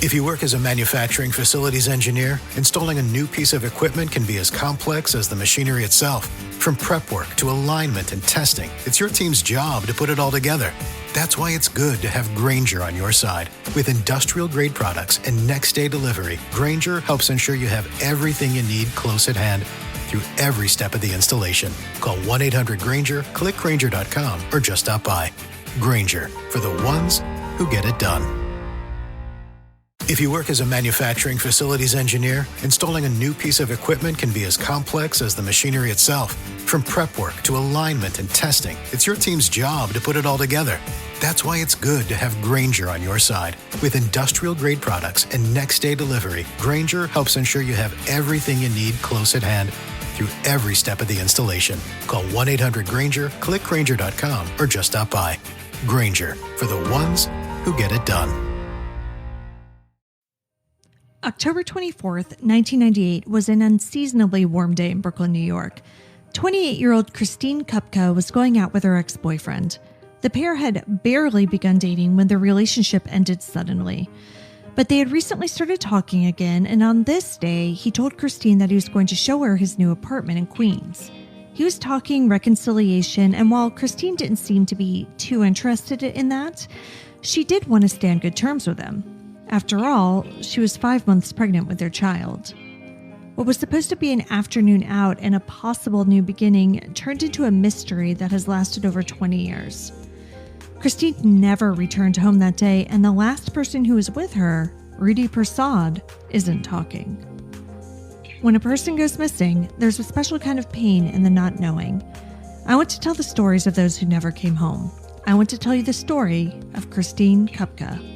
If you work as a manufacturing facilities engineer, installing a new piece of equipment can be as complex as the machinery itself. From prep work to alignment and testing, it's your team's job to put it all together. That's why it's good to have Grainger on your side. With industrial-grade products and next-day delivery, Grainger helps ensure you have everything you need close at hand through every step of the installation. Call 1-800-GRAINGER, click Grainger.com, or just stop by. Grainger, for the ones who get it done. If you work as a manufacturing facilities engineer, installing a new piece of equipment can be as complex as the machinery itself. From prep work to alignment and testing, it's your team's job to put it all together. That's why it's good to have Grainger on your side. With industrial-grade products and next-day delivery, Grainger helps ensure you have everything you need close at hand through every step of the installation. Call 1-800-GRAINGER, click Grainger.com, or just stop by. Grainger, for the ones who get it done. October 24th, 1998 was an unseasonably warm day in Brooklyn, New York. 28-year-old Kristine Kupka was going out with her ex-boyfriend. The pair had barely begun dating when their relationship ended suddenly. But they had recently started talking again, and on this day, he told Kristine that he was going to show her his new apartment in Queens. He was talking reconciliation, and while Kristine didn't seem to be too interested in that, she did want to stay on good terms with him. After all, she was 5 months pregnant with their child. What was supposed to be an afternoon out and a possible new beginning turned into a mystery that has lasted over 20 years. Kristine never returned home that day, and the last person who was with her, Rudy Persaud, isn't talking. When a person goes missing, there's a special kind of pain in the not knowing. I want to tell the stories of those who never came home. I want to tell you the story of Kristine Kupka.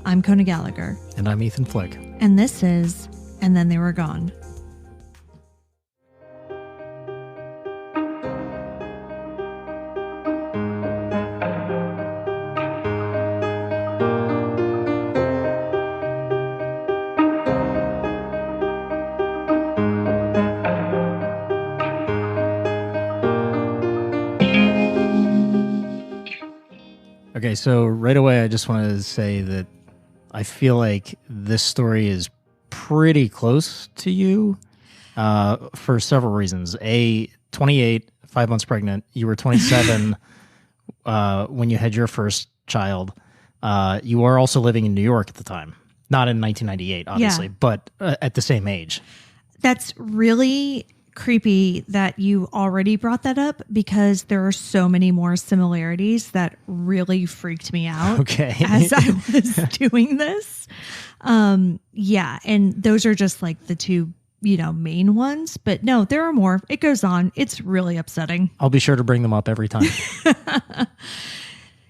I'm Kona Gallagher. And I'm Ethan Flick. And this is And Then They Were Gone. Okay, so right away I just wanted to say that I feel like this story is pretty close to you for several reasons. 28, 5 months pregnant. You were 27 when you had your first child. You were also living in New York at the time. Not in 1998, obviously, but at the same age. That's really creepy that you already brought that up because there are so many more similarities that really freaked me out as I was doing this. And those are just like the two, main ones, but no, there are more. It goes on. It's really upsetting. I'll be sure to bring them up every time.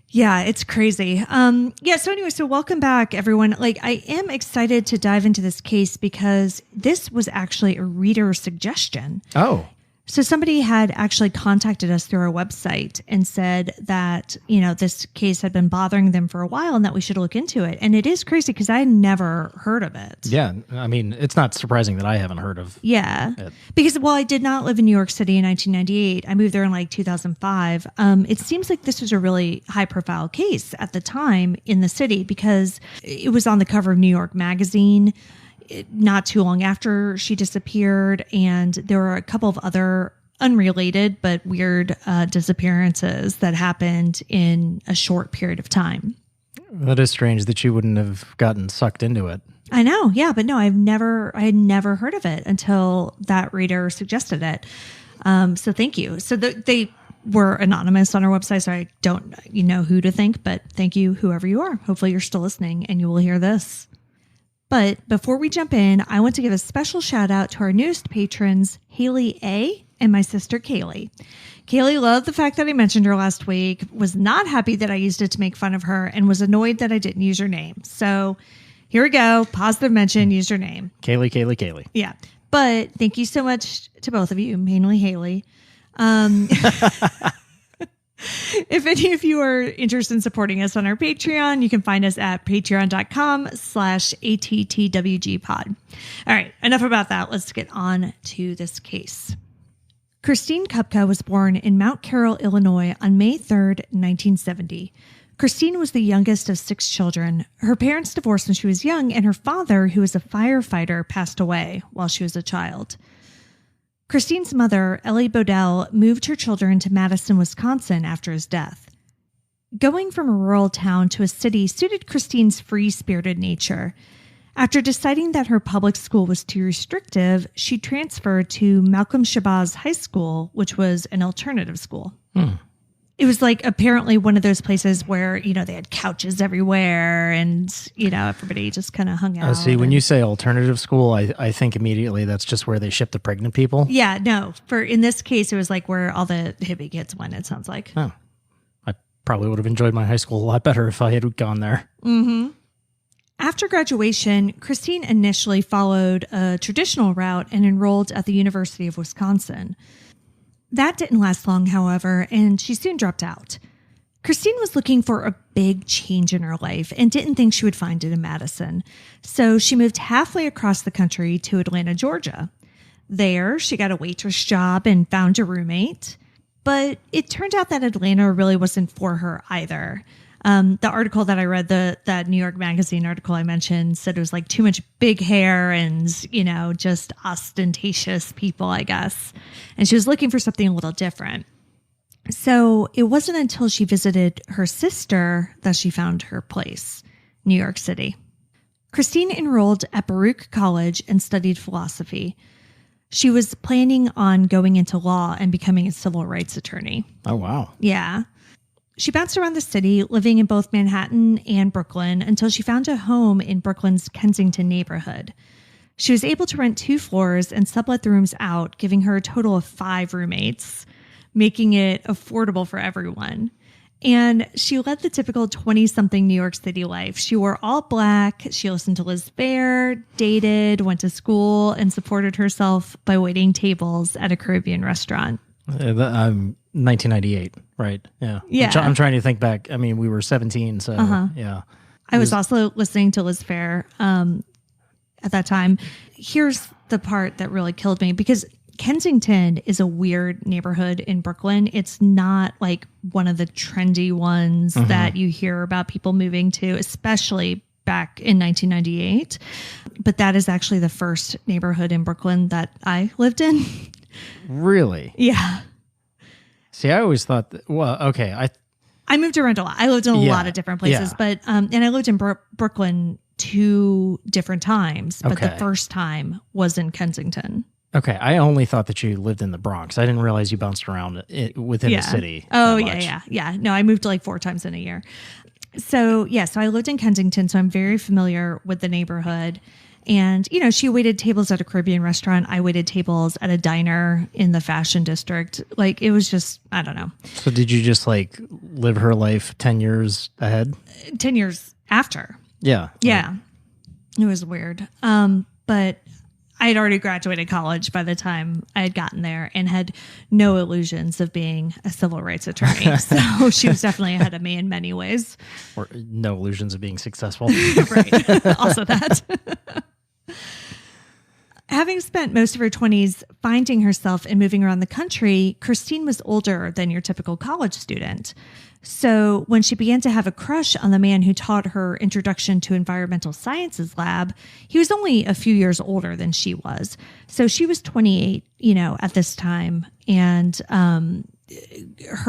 Yeah, it's crazy. So welcome back, everyone. I am excited to dive into this case because this was actually a reader suggestion. Oh. So somebody had actually contacted us through our website and said that, this case had been bothering them for a while and that we should look into it. And it is crazy because I had never heard of it. Yeah. I mean, it's not surprising that I haven't heard of it. Because while I did not live in New York City in 1998, I moved there in 2005. It seems like this was a really high profile case at the time in the city because it was on the cover of New York Magazine not too long after she disappeared, and there were a couple of other unrelated but weird disappearances that happened in a short period of time. That is strange that you wouldn't have gotten sucked into it. I know, yeah, but no, I had never heard of it until that reader suggested it. So thank you. So they were anonymous on our website, so I don't know who to thank, but thank you, whoever you are. Hopefully you're still listening and you will hear this. But before we jump in, I want to give a special shout out to our newest patrons, Haley A. and my sister Kaylee. Kaylee loved the fact that I mentioned her last week, was not happy that I used it to make fun of her, and was annoyed that I didn't use her name. So here we go. Positive mention, use your name. Kaylee. Yeah. But thank you so much to both of you, mainly Haley. If any of you are interested in supporting us on our Patreon, you can find us at patreon.com/ATTWGpod. All right, enough about that. Let's get on to this case. Kristine Kupka was born in Mount Carroll, Illinois on May 3rd, 1970. Kristine was the youngest of 6 children. Her parents divorced when she was young, and her father, who was a firefighter, passed away while she was a child. Kristine's mother, Ellie Bodell, moved her children to Madison, Wisconsin after his death. Going from a rural town to a city suited Kristine's free-spirited nature. After deciding that her public school was too restrictive, she transferred to Malcolm Shabazz High School, which was an alternative school. It was like apparently one of those places where, they had couches everywhere and, everybody just kind of hung out. Oh, see, when you say alternative school, I think immediately that's just where they ship the pregnant people. Yeah, no. In this case, it was like where all the hippie kids went, it sounds like. Oh, I probably would have enjoyed my high school a lot better if I had gone there. Mm-hmm. After graduation, Kristine initially followed a traditional route and enrolled at the University of Wisconsin. That didn't last long, however, and she soon dropped out. Kristine was looking for a big change in her life and didn't think she would find it in Madison. So she moved halfway across the country to Atlanta, Georgia. There, she got a waitress job and found a roommate. But it turned out that Atlanta really wasn't for her either. The article that I read, that New York Magazine article I mentioned, said it was like too much big hair and, just ostentatious people, I guess. And she was looking for something a little different. So it wasn't until she visited her sister that she found her place, New York City. Kristine enrolled at Baruch College and studied philosophy. She was planning on going into law and becoming a civil rights attorney. Oh, wow. Yeah. She bounced around the city, living in both Manhattan and Brooklyn, until she found a home in Brooklyn's Kensington neighborhood. She was able to rent 2 floors and sublet the rooms out, giving her a total of 5 roommates, making it affordable for everyone. And she led the typical 20-something New York City life. She wore all black, she listened to Liz Phair, dated, went to school, and supported herself by waiting tables at a Caribbean restaurant. 1998, right? Yeah. Yeah. I'm trying to think back. I mean, we were 17, so yeah. I was also listening to Liz Phair at that time. Here's the part that really killed me, because Kensington is a weird neighborhood in Brooklyn. It's not like one of the trendy ones that you hear about people moving to, especially back in 1998. But that is actually the first neighborhood in Brooklyn that I lived in. Really? Yeah. See, I always thought that, well, okay. I moved around a lot. I lived in a lot of different places, but, and I lived in Brooklyn 2 different times, but the first time was in Kensington. Okay. I only thought that you lived in the Bronx. I didn't realize you bounced around within the city. Oh, yeah. No, I moved like 4 times in a year. So I lived in Kensington, so I'm very familiar with the neighborhood. And, she waited tables at a Caribbean restaurant. I waited tables at a diner in the fashion district. Like, it was just, I don't know. So did you just like live her life 10 years ahead? 10 years after. Yeah. Yeah. It was weird. But I had already graduated college by the time I had gotten there and had no illusions of being a civil rights attorney. So she was definitely ahead of me in many ways. Or no illusions of being successful. Right. Also that. Having spent most of her 20s finding herself and moving around the country, Kristine was older than your typical college student. So when she began to have a crush on the man who taught her Introduction to Environmental Sciences lab, he was only a few years older than she was. So she was 28, at this time. And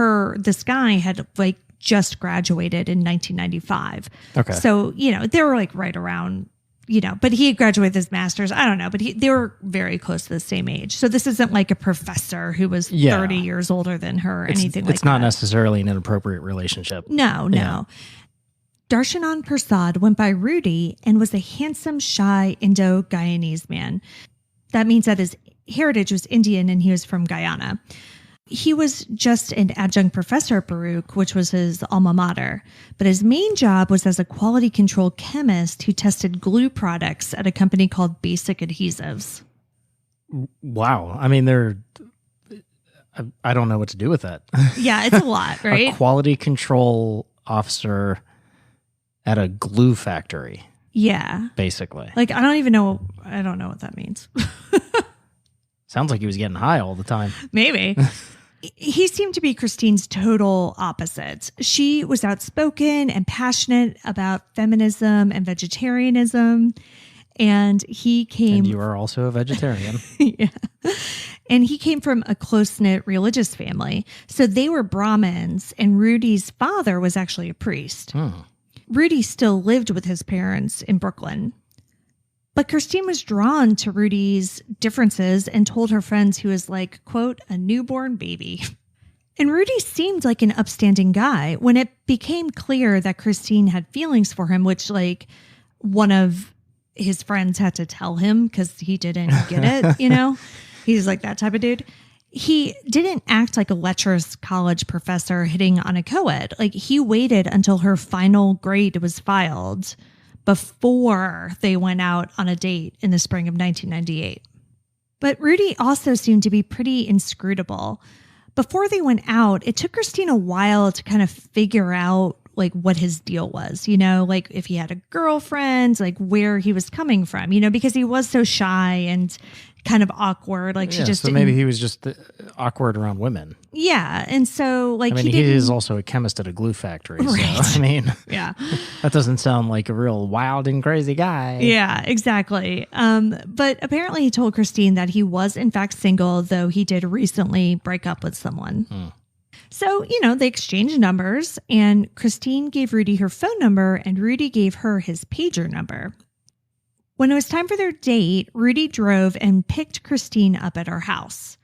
this guy had like just graduated in 1995. Okay. So, they were like right around, but he had graduated with his master's. I don't know, but they were very close to the same age. So this isn't like a professor who was 30 years older than her or anything like that. It's not necessarily an inappropriate relationship. No. Darshanan Persaud went by Rudy and was a handsome, shy Indo-Guyanese man. That means that his heritage was Indian and he was from Guyana. He was just an adjunct professor at Baruch, which was his alma mater. But his main job was as a quality control chemist who tested glue products at a company called Basic Adhesives. Wow. I mean, I don't know what to do with that. Yeah, it's a lot, right? A quality control officer at a glue factory. Yeah. Basically. Like, I don't know what that means. Sounds like he was getting high all the time. Maybe. He seemed to be Kristine's total opposite. She was outspoken and passionate about feminism and vegetarianism. And he came. And you are also a vegetarian. Yeah. And he came from a close-knit religious family. So they were Brahmins, and Rudy's father was actually a priest. Rudy still lived with his parents in Brooklyn. But Kristine was drawn to Rudy's differences and told her friends he was like, quote, a newborn baby. And Rudy seemed like an upstanding guy. When it became clear that Kristine had feelings for him, which like one of his friends had to tell him because he didn't get it, you know? He's like that type of dude. He didn't act like a lecherous college professor hitting on a co-ed. Like he waited until her final grade was filed before they went out on a date in the spring of 1998. But Rudy also seemed to be pretty inscrutable. Before they went out, it took Kristine a while to kind of figure out like what his deal was, you know, like if he had a girlfriend, like where he was coming from, you know, because he was so shy and kind of awkward. Like she just so maybe he was just awkward around women. Yeah. And so like, I mean, he is also a chemist at a glue factory. Right. So, I mean, yeah, that doesn't sound like a real wild and crazy guy. Yeah, exactly. But apparently he told Kristine that he was in fact single, though he did recently break up with someone. So, you know, they exchanged numbers and Kristine gave Rudy her phone number and Rudy gave her his pager number. When it was time for their date, Rudy drove and picked Kristine up at her house.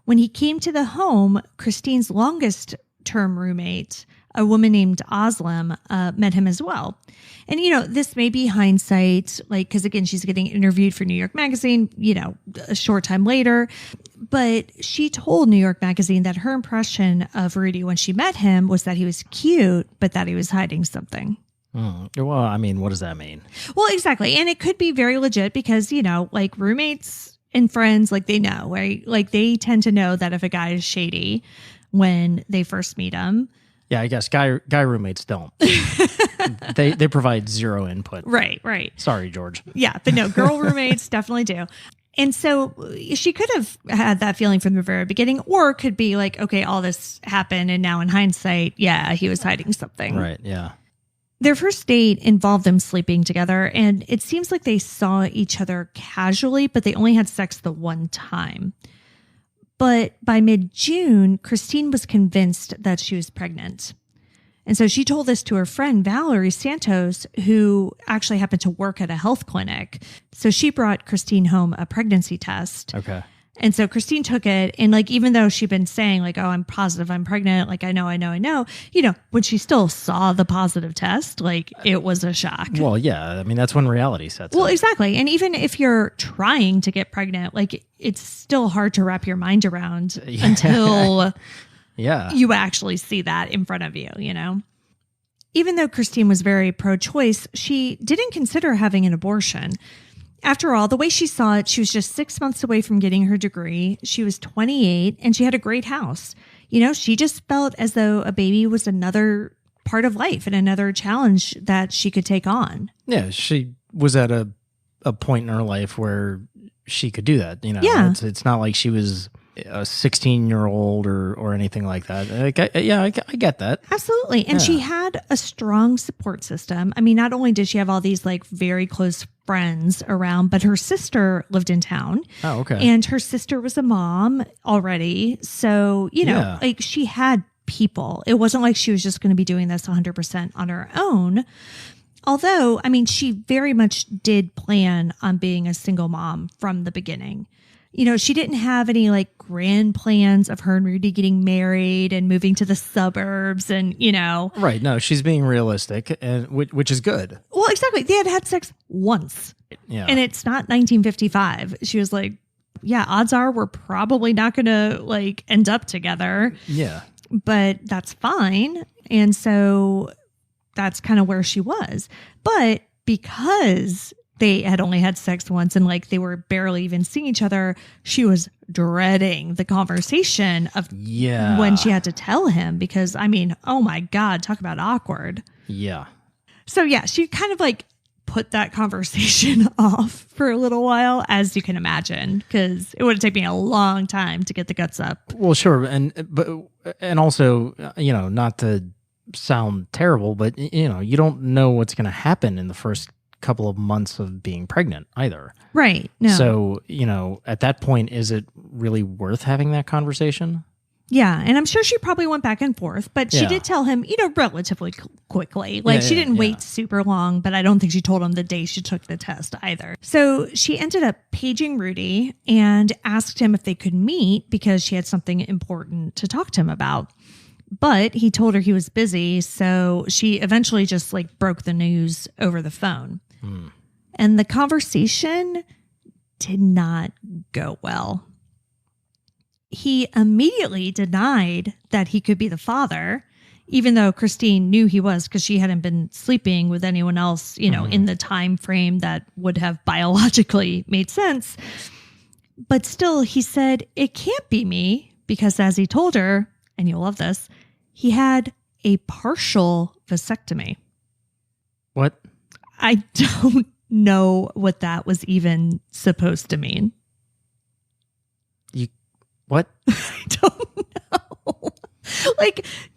When he came to the home, Kristine's longest term roommate, a woman named Aslam, met him as well. And, you know, this may be hindsight, like, because again, she's getting interviewed for New York Magazine, you know, a short time later. But she told New York Magazine that her impression of Rudy when she met him was that he was cute, but that he was hiding something. Well, I mean, what does that mean? Well, exactly. And it could be very legit because, you know, like roommates and friends, like they know, right? Like they tend to know that if a guy is shady when they first meet him. Yeah, I guess guy roommates don't. they provide zero input. Right. Sorry, George. Yeah, but no, girl roommates definitely do. And so she could have had that feeling from the very beginning, or could be like, okay, all this happened, and now in hindsight, yeah, he was hiding something. Right, yeah. Their first date involved them sleeping together, and it seems like they saw each other casually, but they only had sex the one time. But by mid-June, Kristine was convinced that she was pregnant. And so she told this to her friend, Valerie Santos, who actually happened to work at a health clinic. So she brought Kristine home a pregnancy test. Okay. And so Kristine took it. And like, even though she'd been saying like, oh, I'm positive, I'm pregnant. Like, I know, you know, when she still saw the positive test, like it was a shock. Well, yeah. I mean, that's when reality sets Well, in. exactly. And even if you're trying to get pregnant, like it's still hard to wrap your mind around until you actually see that in front of you, you know? Even though Kristine was very pro-choice, she didn't consider having an abortion. After all, the way she saw it, she was just 6 months away from getting her degree. She was 28 and she had a great house. You know, she just felt as though a baby was another part of life and another challenge that she could take on. Yeah, she was at a point in her life where she could do that. You know, Yeah. It's not like she was a 16-year-old or anything like that. I get that. Absolutely. And she had a strong support system. I mean, not only did she have all these like very close friends around, but her sister lived in town. Oh, okay. And her sister was a mom already. So, you know, like she had people. It wasn't like she was just going to be doing this 100% on her own. Although, I mean, she very much did plan on being a single mom from the beginning. You know, she didn't have any like grand plans of her and Rudy getting married and moving to the suburbs and, you know. Right. No, she's being realistic, and which is good. Well, exactly. They had had sex once. Yeah. And it's not 1955. She was like, yeah, odds are we're probably not going to like end up together. Yeah. But that's fine. And so that's kind of where she was. But because they had only had sex once and like they were barely even seeing each other, she was dreading the conversation of when she had to tell him, because I mean, oh my God, talk about awkward. Yeah. So yeah, she kind of like put that conversation off for a little while, as you can imagine, because it would have taken me a long time to get the guts up. Well, sure. And also, not to sound terrible, but, you don't know what's going to happen in the first couple of months of being pregnant either. Right. No. So, at that point, is it really worth having that conversation? Yeah, and I'm sure she probably went back and forth, but she did tell him, relatively quickly. Like, she didn't wait super long, but I don't think she told him the day she took the test either. So she ended up paging Rudy and asked him if they could meet because she had something important to talk to him about. But he told her he was busy, so she eventually just broke the news over the phone. And the conversation did not go well. He immediately denied that he could be the father, even though Kristine knew he was because she hadn't been sleeping with anyone else, in the time frame that would have biologically made sense. But still, he said, it can't be me because, as he told her, and you'll love this, he had a partial vasectomy. What? I don't know what that was even supposed to mean. What? I don't know.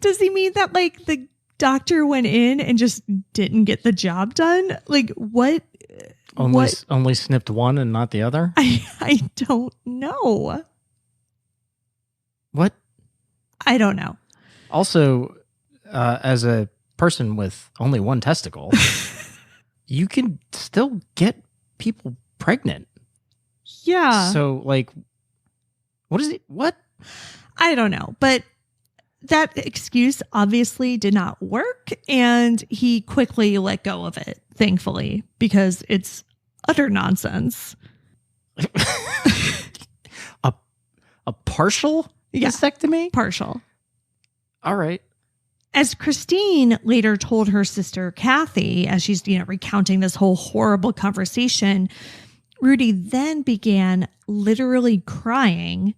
Does he mean that the doctor went in and just didn't get the job done? What? Only snipped one and not the other? I don't know. What? I don't know. Also, as a person with only one testicle, you can still get people pregnant. Yeah. So, what is it? What? I don't know. But that excuse obviously did not work. And he quickly let go of it, thankfully, because it's utter nonsense. A partial vasectomy? Partial. All right. As Kristine later told her sister Kathy, as she's recounting this whole horrible conversation, Rudy then began literally crying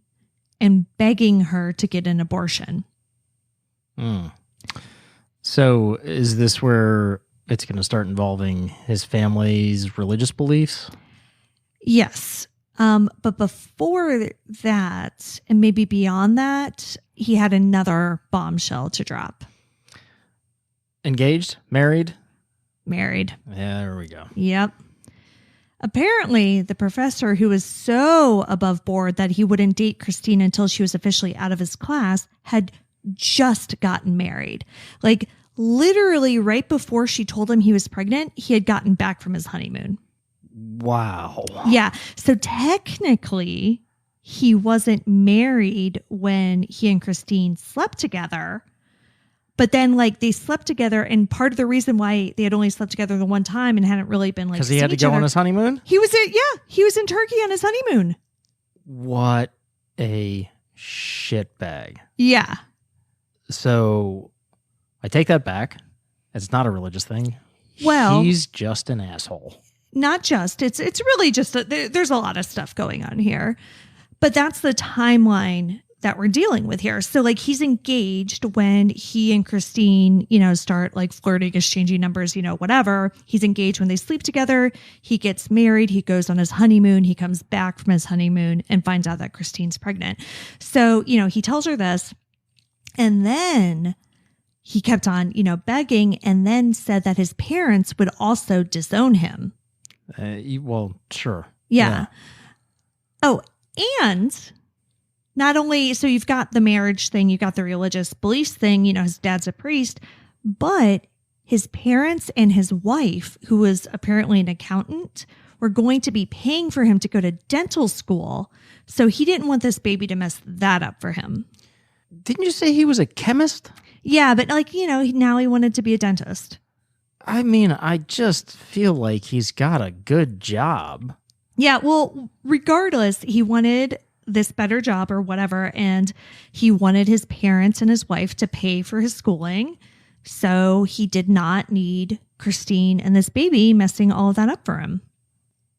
and begging her to get an abortion. So is this where it's going to start involving his family's religious beliefs? Yes. But before that, and maybe beyond that, he had another bombshell to drop. Engaged? Married? Married. Yeah, there we go. Yep. Apparently, the professor, who was so above board that he wouldn't date Kristine until she was officially out of his class, had just gotten married. Literally right before she told him he was pregnant, he had gotten back from his honeymoon. Wow. Yeah. So technically, he wasn't married when he and Kristine slept together. But then, they slept together, and part of the reason why they had only slept together the one time and hadn't really been because he had to go on his honeymoon. He was in Turkey on his honeymoon. What a shitbag! Yeah. So, I take that back. It's not a religious thing. Well, he's just an asshole. Not just. It's really just there's a lot of stuff going on here, but that's the timeline that we're dealing with here. So he's engaged when he and Kristine, start flirting, exchanging numbers, whatever. He's engaged when they sleep together. He gets married. He goes on his honeymoon. He comes back from his honeymoon and finds out that Kristine's pregnant. So, he tells her this, and then he kept on, begging, and then said that his parents would also disown him. Well, sure. Yeah. Oh, and not only, so you've got the marriage thing, you've got the religious beliefs thing, his dad's a priest, but his parents and his wife, who was apparently an accountant, were going to be paying for him to go to dental school. So he didn't want this baby to mess that up for him. Didn't you say he was a chemist? Yeah, but now he wanted to be a dentist. I mean, I just feel like he's got a good job. Yeah, well, regardless, he wanted this better job or whatever, and he wanted his parents and his wife to pay for his schooling, so he did not need Kristine and this baby messing all of that up for him.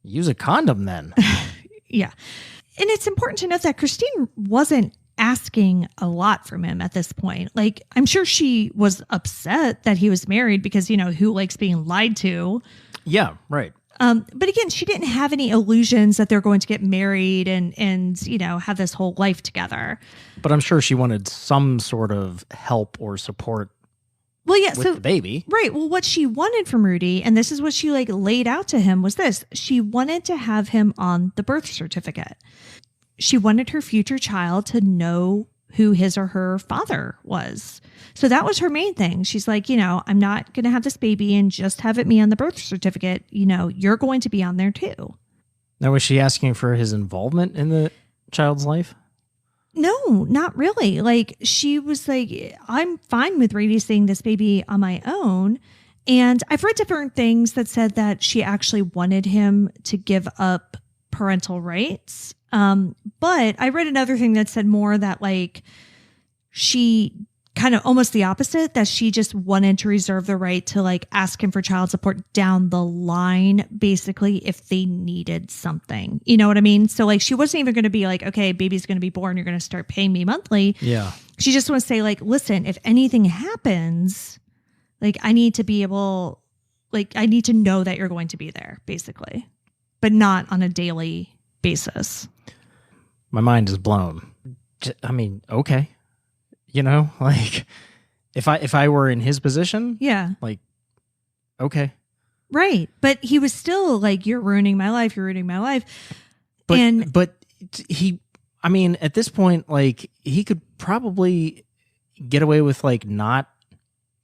Use a condom then. Yeah. And it's important to note that Kristine wasn't asking a lot from him at this point. Like, I'm sure she was upset that he was married because, who likes being lied to? Yeah, right. But again, she didn't have any illusions that they're going to get married and have this whole life together. But I'm sure she wanted some sort of help or support. Well, yeah, with the baby. Right. Well, what she wanted from Rudy, and this is what she laid out to him, was this. She wanted to have him on the birth certificate. She wanted her future child to know who his or her father was. So that was her main thing. She's like, I'm not going to have this baby and just have it me on the birth certificate. You're going to be on there too. Now, was she asking for his involvement in the child's life? No, not really. Like, she was like, I'm fine with raising this baby on my own. And I've read different things that said that she actually wanted him to give up parental rights. But I read another thing that said more that she kind of almost the opposite, that she just wanted to reserve the right to ask him for child support down the line, basically, if they needed something. You know what I mean? So she wasn't even going to be like, okay, baby's going to be born, you're going to start paying me monthly. Yeah. She just wants to say listen, if anything happens, I need to be able, I need to know that you're going to be there, basically, but not on a daily basis. My mind is blown. I mean, okay. If I were in his position, yeah, okay. Right. But he was still you're ruining my life. You're ruining my life. But he, at this point, he could probably get away with not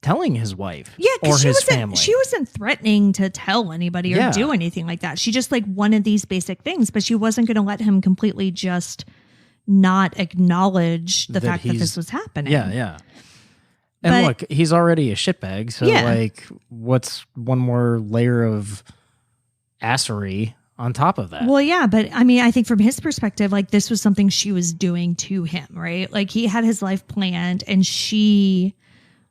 telling his wife or his family. She wasn't threatening to tell anybody or do anything like that. She just wanted these basic things, but she wasn't going to let him completely just not acknowledge the fact that this was happening. Yeah, yeah. And look, he's already a shitbag, so what's one more layer of assery on top of that? Well, yeah, but I think from his perspective, this was something she was doing to him, right? He had his life planned and she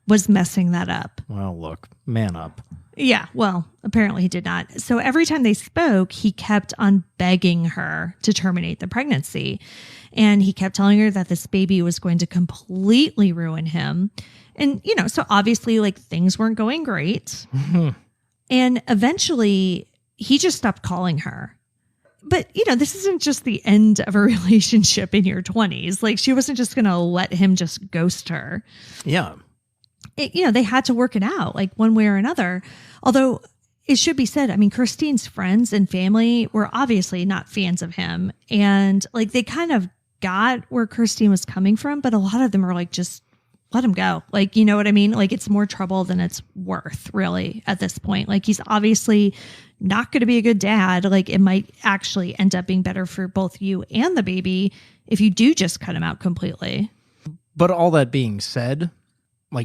was messing that up. Well, look, man up. Yeah, well, apparently he did not. So every time they spoke, he kept on begging her to terminate the pregnancy. And he kept telling her that this baby was going to completely ruin him. And, so obviously things weren't going great. Mm-hmm. And eventually he just stopped calling her. But, this isn't just the end of a relationship in your 20s. She wasn't just going to let him just ghost her. Yeah. They had to work it out one way or another. Although it should be said, Kristine's friends and family were obviously not fans of him. And they kind of got where Kristine was coming from, but a lot of them are just let him go. You know what I mean? It's more trouble than it's worth, really, at this point. He's obviously not going to be a good dad. It might actually end up being better for both you and the baby if you do just cut him out completely. But all that being said,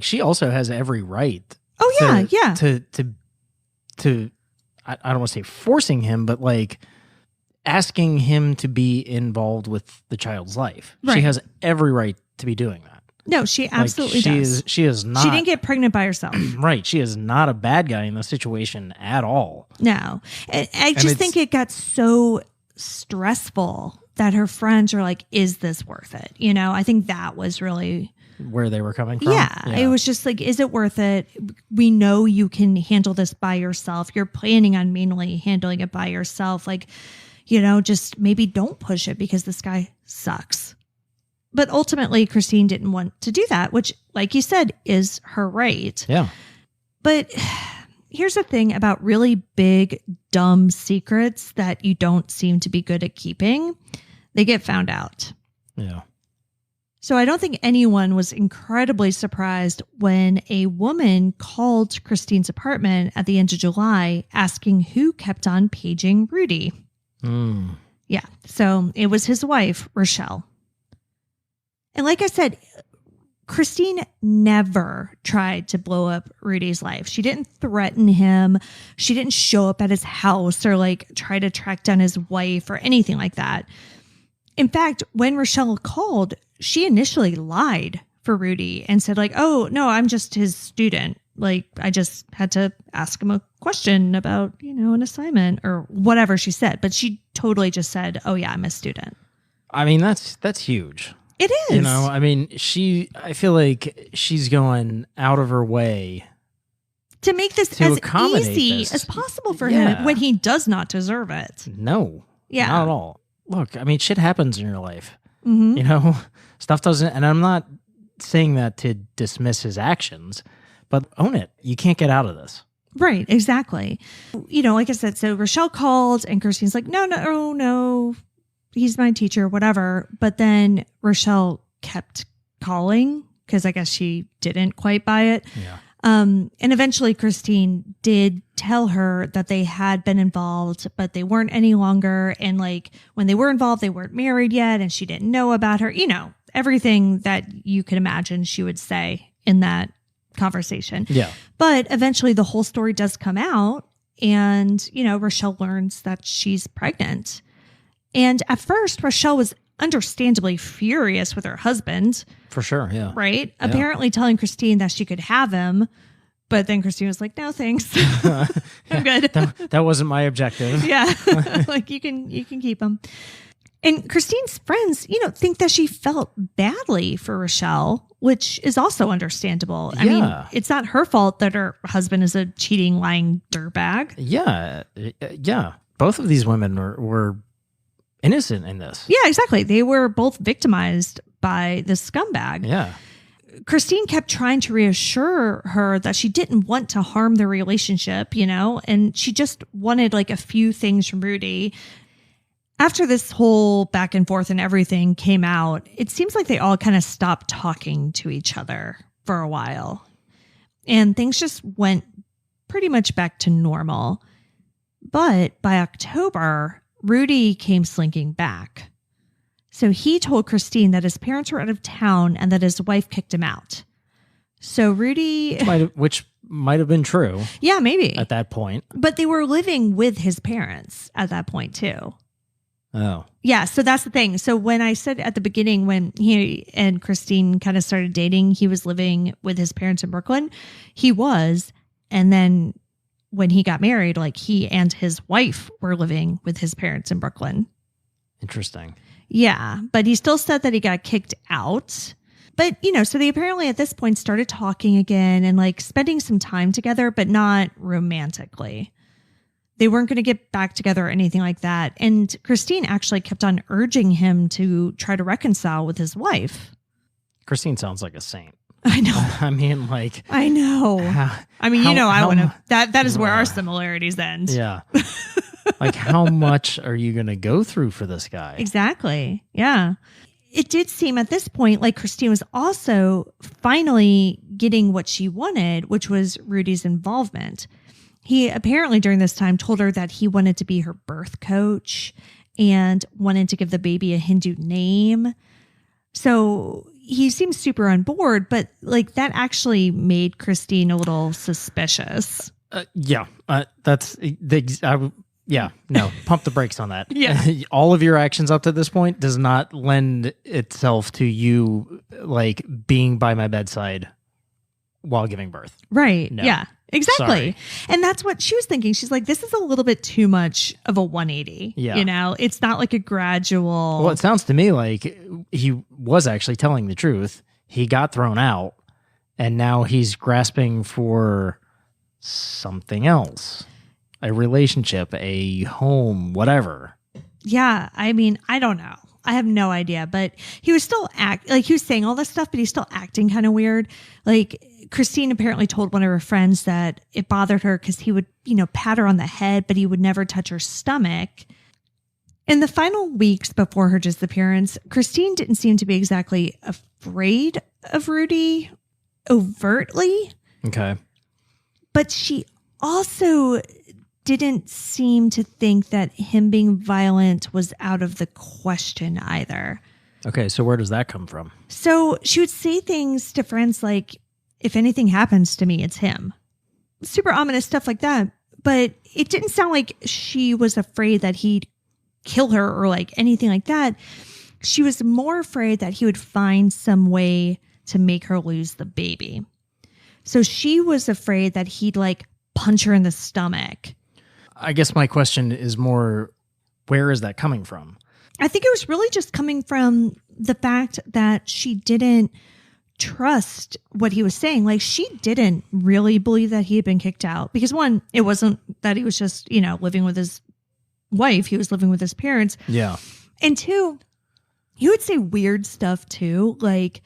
she also has every right. Oh yeah, yeah. To I don't want to say forcing him, but asking him to be involved with the child's life. Right. She has every right to be doing that. No, she absolutely does. She is not. She didn't get pregnant by herself. Right. She is not a bad guy in the situation at all. No. I just think it got so stressful that her friends are is this worth it? I think that was really where they were coming from. Yeah. It was just is it worth it? We know you can handle this by yourself. You're planning on mainly handling it by yourself. Just maybe don't push it because this guy sucks. But ultimately, Kristine didn't want to do that, which, like you said, is her right. Yeah. But here's the thing about really big, dumb secrets that you don't seem to be good at keeping. They get found out. Yeah. So I don't think anyone was incredibly surprised when a woman called Kristine's apartment at the end of July asking who kept on paging Rudy. Mm. Yeah. So it was his wife, Rochelle. And like I said, Kristine never tried to blow up Rudy's life. She didn't threaten him. She didn't show up at his house or try to track down his wife or anything like that. In fact, when Rochelle called, she initially lied for Rudy and said oh, no, I'm just his student. I just had to ask him a question about, an assignment or whatever she said. But she totally just said, oh yeah, I'm a student. That's huge. It is. You know, I mean, I feel like she's going out of her way to make this to as accommodate easy this. as possible for Yeah. him when he does not deserve it. No. Yeah. Not at all. Look, I mean, shit happens in your life. Mm-hmm. You know, stuff doesn't, and I'm not saying that to dismiss his actions, but own it. You can't get out of this. Right, exactly. You know, like I said, so Rochelle called and Christine's like, no, he's my teacher, whatever. But then Rochelle kept calling because I guess she didn't quite buy it. Yeah. And eventually Kristine did tell her that they had been involved, but they weren't any longer. And like when they were involved, they weren't married yet. And she didn't know about her, you know, everything that you could imagine she would say in that conversation. Yeah. But eventually the whole story does come out. And, you know, Rochelle learns that she's pregnant. And at first, Rochelle was understandably furious with her husband. For sure, yeah. Right? Yeah. Apparently telling Kristine that she could have him. But then Kristine was like, no, thanks. I'm good. That wasn't my objective. Yeah. Like you can keep him. And Christine's friends, you know, think that she felt badly for Rochelle, which is also understandable. I mean, it's not her fault that her husband is a cheating, lying dirtbag. Yeah. Yeah. Both of these women were innocent in this. Yeah, exactly. They were both victimized by this scumbag. Yeah. Kristine kept trying to reassure her that she didn't want to harm the relationship, you know, and she just wanted like a few things from Rudy. After this whole back and forth and everything came out, it seems like they all kind of stopped talking to each other for a while. And things just went pretty much back to normal. But by October, Rudy came slinking back. So he told Kristine that his parents were out of town and that his wife kicked him out. So Rudy... Which might have been true. Yeah, maybe. At that point. But they were living with his parents at that point, too. Oh. Yeah, so that's the thing. So when I said at the beginning, when he and Kristine kind of started dating, he was living with his parents in Brooklyn. He was. And then when he got married, like he and his wife were living with his parents in Brooklyn. Interesting. Yeah, but he still said that he got kicked out. But, you know, so they apparently at this point started talking again and like spending some time together, but not romantically. They weren't going to get back together or anything like that. And Kristine actually kept on urging him to try to reconcile with his wife. Kristine sounds like a saint. I know. I mean, like... I know. I mean, you know, I want to... That is where our similarities end. Yeah. Like, how much are you going to go through for this guy? Exactly. Yeah. It did seem at this point like Kristine was also finally getting what she wanted, which was Rudy's involvement. He apparently during this time told her that he wanted to be her birth coach and wanted to give the baby a Hindu name. So he seems super on board, but like that actually made Kristine a little suspicious. Yeah. That's no, pump the brakes on that. Yeah. All of your actions up to this point does not lend itself to you like being by my bedside while giving birth. Right. No. Yeah, exactly. Sorry. And that's what she was thinking. She's like, this is a little bit too much of a 180. Yeah. You know, it's not like a gradual. Well, it sounds to me like he was actually telling the truth. He got thrown out and now he's grasping for something else. A relationship, a home, whatever. Yeah. I mean, I don't know. I have no idea, but he was still he was saying all this stuff, but he's still acting kind of weird. Like Kristine apparently told one of her friends that it bothered her because he would, you know, pat her on the head, but he would never touch her stomach. In the final weeks before her disappearance, Kristine didn't seem to be exactly afraid of Rudy overtly. Okay. But she also didn't seem to think that him being violent was out of the question either. Okay, so where does that come from? So she would say things to friends like, if anything happens to me, it's him. Super ominous stuff like that. But it didn't sound like she was afraid that he'd kill her or like anything like that. She was more afraid that he would find some way to make her lose the baby. So she was afraid that he'd like punch her in the stomach. I guess my question is more, where is that coming from? I think it was really just coming from the fact that she didn't trust what he was saying. Like, she didn't really believe that he had been kicked out because, one, it wasn't that he was just, living with his wife. He was living with his parents. Yeah. And two, he would say weird stuff too. Like,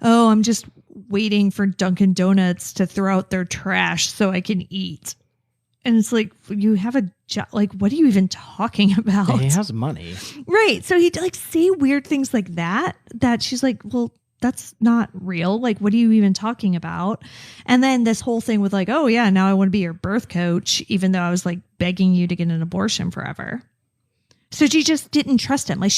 oh, I'm just waiting for Dunkin' Donuts to throw out their trash so I can eat. And it's like, you have a job. Like, what are you even talking about? He has money. Right. So he'd like say weird things like that she's like, well, that's not real. Like, what are you even talking about? And then this whole thing with like, oh yeah, now I want to be your birth coach, even though I was like begging you to get an abortion forever. So she just didn't trust him. Like,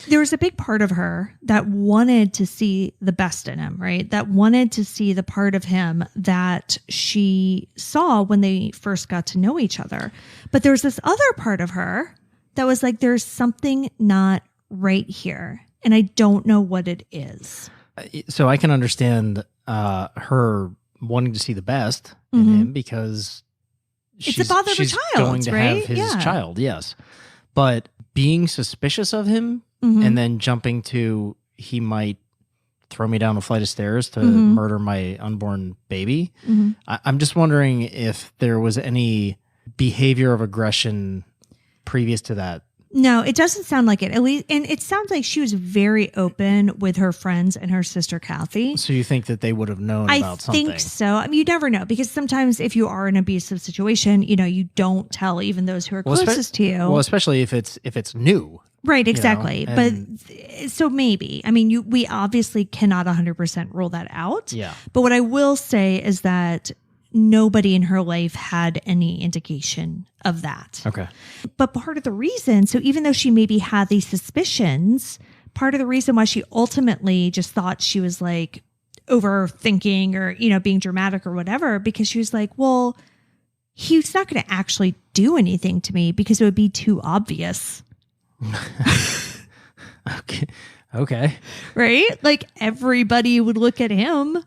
there was a big part of her that wanted to see the best in him, right? That wanted to see the part of him that she saw when they first got to know each other. But there was this other part of her that was like, there's something not right here. And I don't know what it is. So I can understand her wanting to see the best in him because it's a father of a child, going to right? have his child, yes. But being suspicious of him and then jumping to he might throw me down a flight of stairs to murder my unborn baby. I'm just wondering if there was any behavior of aggression previous to that. No, it doesn't sound like it. At least, and it sounds like she was very open with her friends and her sister Kathy. So you think that they would have known about something? I think so. I mean, you never know, because sometimes if you are in an abusive situation, you don't tell even those who are closest to you. Well, especially if it's new. Right, exactly. But so maybe. I mean, we obviously cannot 100% rule that out. Yeah. But what I will say is that nobody in her life had any indication of that. Okay. But part of the reason, so even though she maybe had these suspicions, part of the reason why she ultimately just thought she was like overthinking or, being dramatic or whatever, because she was like, well, he's not going to actually do anything to me because it would be too obvious. Okay. Right? Like, everybody would look at him.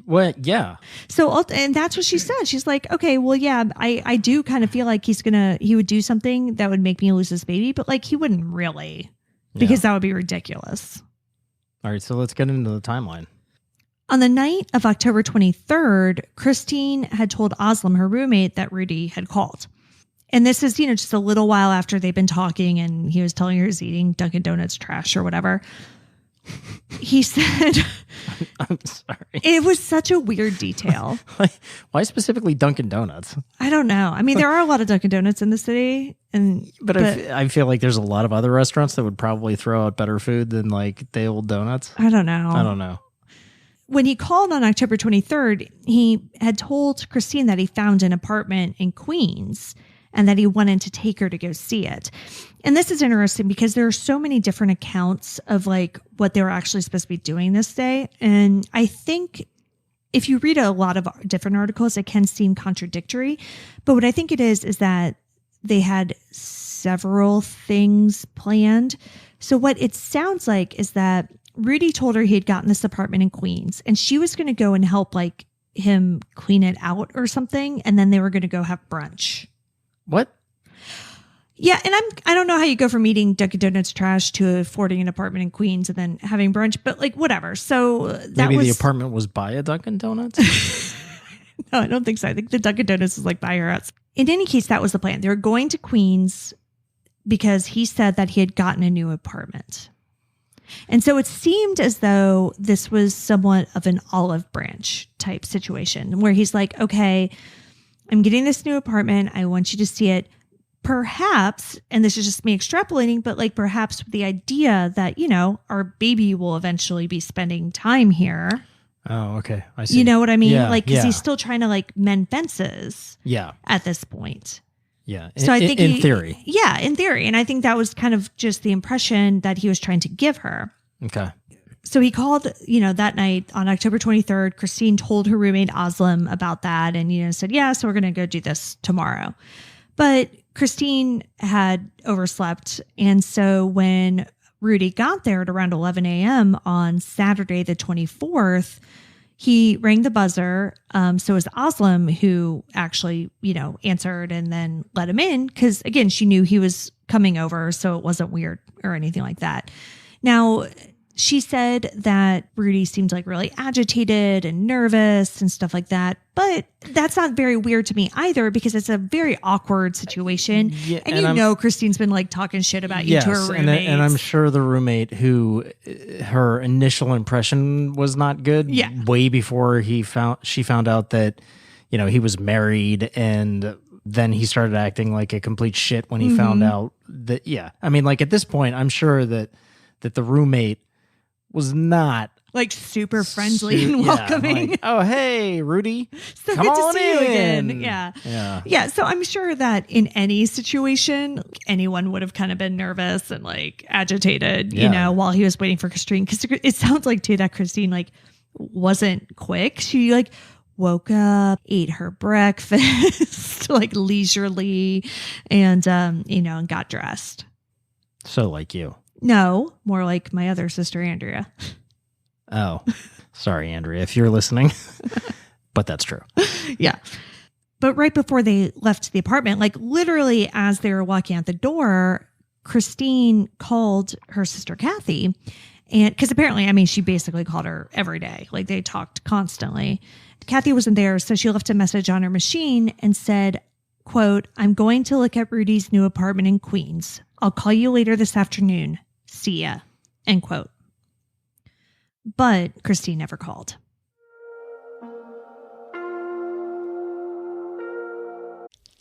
Well, yeah. So, and that's what she said. She's like, okay, well, yeah, I do kind of feel like he would do something that would make me lose this baby, but like, he wouldn't really, because that would be ridiculous. All right. So let's get into the timeline. On the night of October 23rd, Kristine had told Aslam, her roommate, that Rudy had called. And this is, just a little while after they've been talking and he was telling her he's eating Dunkin' Donuts trash or whatever. He said, I'm sorry. It was such a weird detail. Why specifically Dunkin' Donuts? I don't know. I mean, there are a lot of Dunkin' Donuts in the city. But I feel like there's a lot of other restaurants that would probably throw out better food than like day old donuts. I don't know. When he called on October 23rd, he had told Kristine that he found an apartment in Queens and that he wanted to take her to go see it. And this is interesting because there are so many different accounts of like what they were actually supposed to be doing this day. And I think if you read a lot of different articles, it can seem contradictory. But what I think it is that they had several things planned. So what it sounds like is that Rudy told her he had gotten this apartment in Queens and she was going to go and help like him clean it out or something. And then they were going to go have brunch. What? Yeah, and I don't know how you go from eating Dunkin' Donuts trash to affording an apartment in Queens and then having brunch, but like whatever. So maybe the apartment was by a Dunkin' Donuts? No, I don't think so. I think the Dunkin' Donuts is like by her house. In any case, that was the plan. They were going to Queens because he said that he had gotten a new apartment. And so it seemed as though this was somewhat of an olive branch type situation where he's like, okay, I'm getting this new apartment. I want you to see it. Perhaps, and this is just me extrapolating, but like perhaps with the idea that, our baby will eventually be spending time here. Oh, okay. I see. You know what I mean? Yeah, because he's still trying to like mend fences. Yeah. At this point. Yeah. So I think in theory. Yeah, in theory. And I think that was kind of just the impression that he was trying to give her. Okay. So he called, that night on October 23rd. Kristine told her roommate Aslam about that and, said, yeah, so we're going to go do this tomorrow. But Kristine had overslept. And so when Rudy got there at around 11 a.m. on Saturday, the 24th, he rang the buzzer. So it was Aslam who actually, answered and then let him in. Because, again, she knew he was coming over. So it wasn't weird or anything like that. Now, she said that Rudy seemed like really agitated and nervous and stuff like that. But that's not very weird to me either, because it's a very awkward situation. Yeah, and Kristine's been like talking shit about you to her roommates. And I'm sure the roommate who her initial impression was not good way before she found out that, he was married, and then he started acting like a complete shit when he found out that, at this point, I'm sure that the roommate was not like super friendly and welcoming. Like, oh, hey, Rudy. So come good to on see you in. again. Yeah. So I'm sure that in any situation, anyone would have kind of been nervous and like agitated, while he was waiting for Kristine. Because it sounds like too that Kristine like wasn't quick. She like woke up, ate her breakfast, like leisurely, and and got dressed. So like you. No, more like my other sister, Andrea. Oh, sorry, Andrea, if you're listening. But that's true. Yeah. But right before they left the apartment, like literally as they were walking out the door, Kristine called her sister, Kathy. And because apparently, she basically called her every day. Like they talked constantly. Kathy wasn't there, so she left a message on her machine and said, quote, "I'm going to look at Rudy's new apartment in Queens. I'll call you later this afternoon. See ya," end quote. But Kristine never called.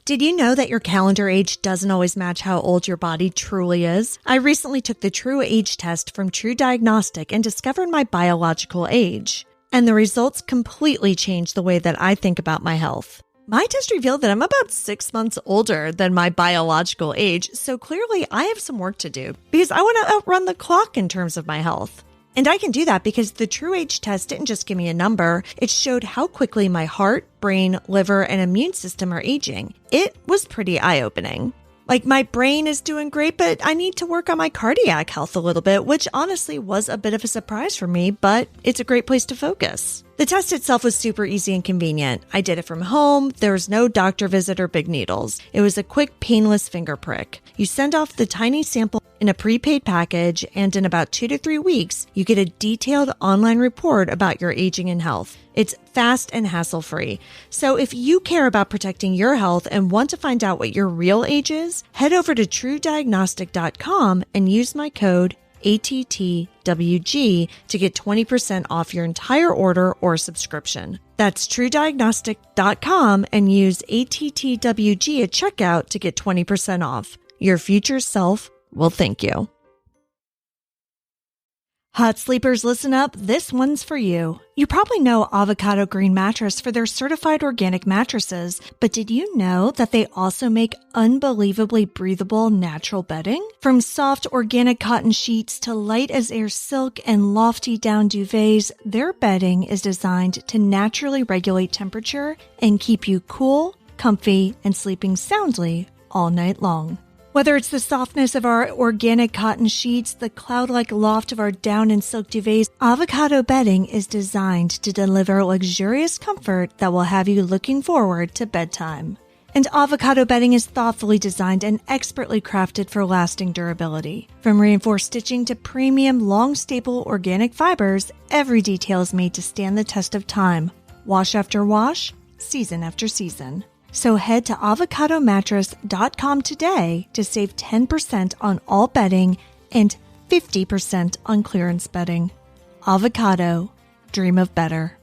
Did you know that your calendar age doesn't always match how old your body truly is? I recently took the True Age test from True Diagnostic and discovered my biological age. And the results completely changed the way that I think about my health. My test revealed that I'm about 6 months older than my biological age, so clearly I have some work to do because I want to outrun the clock in terms of my health. And I can do that because the True Age test didn't just give me a number, it showed how quickly my heart, brain, liver, and immune system are aging. It was pretty eye-opening. Like, my brain is doing great, but I need to work on my cardiac health a little bit, which honestly was a bit of a surprise for me, but it's a great place to focus. The test itself was super easy and convenient. I did it from home. There was no doctor visit or big needles. It was a quick, painless finger prick. You send off the tiny sample in a prepaid package, and in about 2 to 3 weeks, you get a detailed online report about your aging and health. It's fast and hassle-free. So if you care about protecting your health and want to find out what your real age is, head over to truediagnostic.com and use my code ATTWG to get 20% off your entire order or subscription. That's truediagnostic.com and use ATTWG at checkout to get 20% off. Your future self will thank you. Hot sleepers, listen up. This one's for you. You probably know Avocado Green Mattress for their certified organic mattresses, but did you know that they also make unbelievably breathable natural bedding? From soft organic cotton sheets to light as air silk and lofty down duvets, their bedding is designed to naturally regulate temperature and keep you cool, comfy, and sleeping soundly all night long. Whether it's the softness of our organic cotton sheets, the cloud-like loft of our down and silk duvets, Avocado bedding is designed to deliver luxurious comfort that will have you looking forward to bedtime. And Avocado bedding is thoughtfully designed and expertly crafted for lasting durability. From reinforced stitching to premium, long, stable organic fibers, every detail is made to stand the test of time. Wash after wash, season after season. So head to avocadomattress.com today to save 10% on all bedding and 50% on clearance bedding. Avocado, dream of better.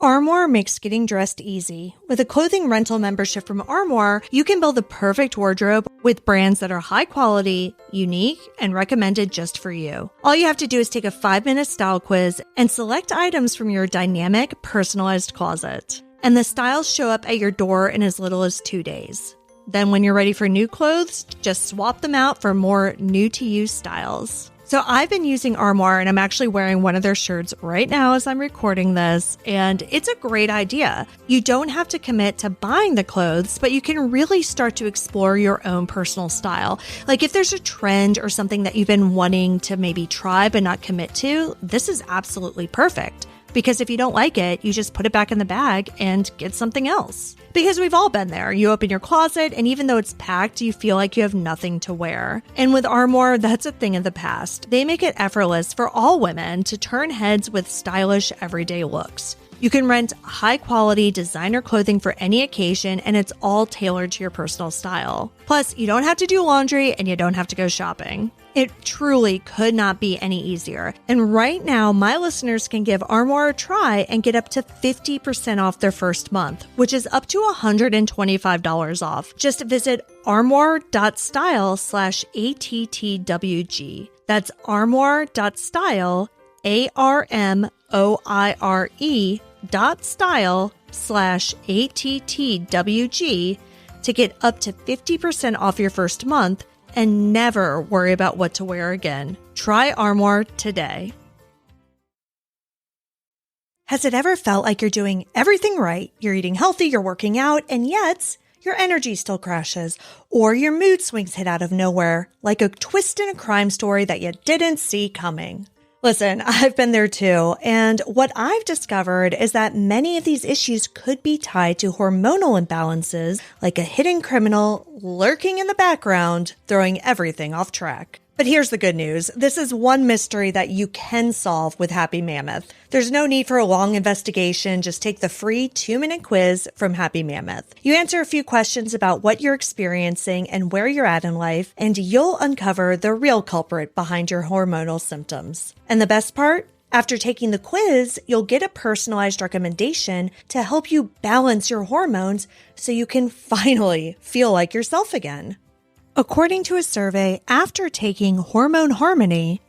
Armoire makes getting dressed easy. With a clothing rental membership from Armoire, you can build the perfect wardrobe with brands that are high quality, unique, and recommended just for you. All you have to do is take a 5-minute style quiz and select items from your dynamic, personalized closet. And the styles show up at your door in as little as 2 days. Then when you're ready for new clothes, just swap them out for more new-to-you styles. So I've been using Armoire, and I'm actually wearing one of their shirts right now as I'm recording this, and it's a great idea. You don't have to commit to buying the clothes, but you can really start to explore your own personal style. Like if there's a trend or something that you've been wanting to maybe try but not commit to, this is absolutely perfect. Because if you don't like it, you just put it back in the bag and get something else. Because we've all been there. You open your closet, and even though it's packed, you feel like you have nothing to wear. And with Armoire, that's a thing of the past. They make it effortless for all women to turn heads with stylish, everyday looks. You can rent high-quality designer clothing for any occasion, and it's all tailored to your personal style. Plus, you don't have to do laundry, and you don't have to go shopping. It truly could not be any easier. And right now, my listeners can give Armoire a try and get up to 50% off their first month, which is up to $125 off. Just visit armoire.style/ATTWG. That's armoire.style, ARMOIRE.style/ATTWG to get up to 50% off your first month and never worry about what to wear again. Try Armoire today. Has it ever felt like you're doing everything right? You're eating healthy, you're working out, and yet your energy still crashes, or your mood swings hit out of nowhere, like a twist in a crime story that you didn't see coming. Listen, I've been there too, and what I've discovered is that many of these issues could be tied to hormonal imbalances, like a hidden criminal lurking in the background, throwing everything off track. But here's the good news. This is one mystery that you can solve with Happy Mammoth. There's no need for a long investigation. Just take the free 2-minute quiz from Happy Mammoth. You answer a few questions about what you're experiencing and where you're at in life, and you'll uncover the real culprit behind your hormonal symptoms. And the best part? After taking the quiz, you'll get a personalized recommendation to help you balance your hormones so you can finally feel like yourself again. According to a survey, after taking Hormone Harmony,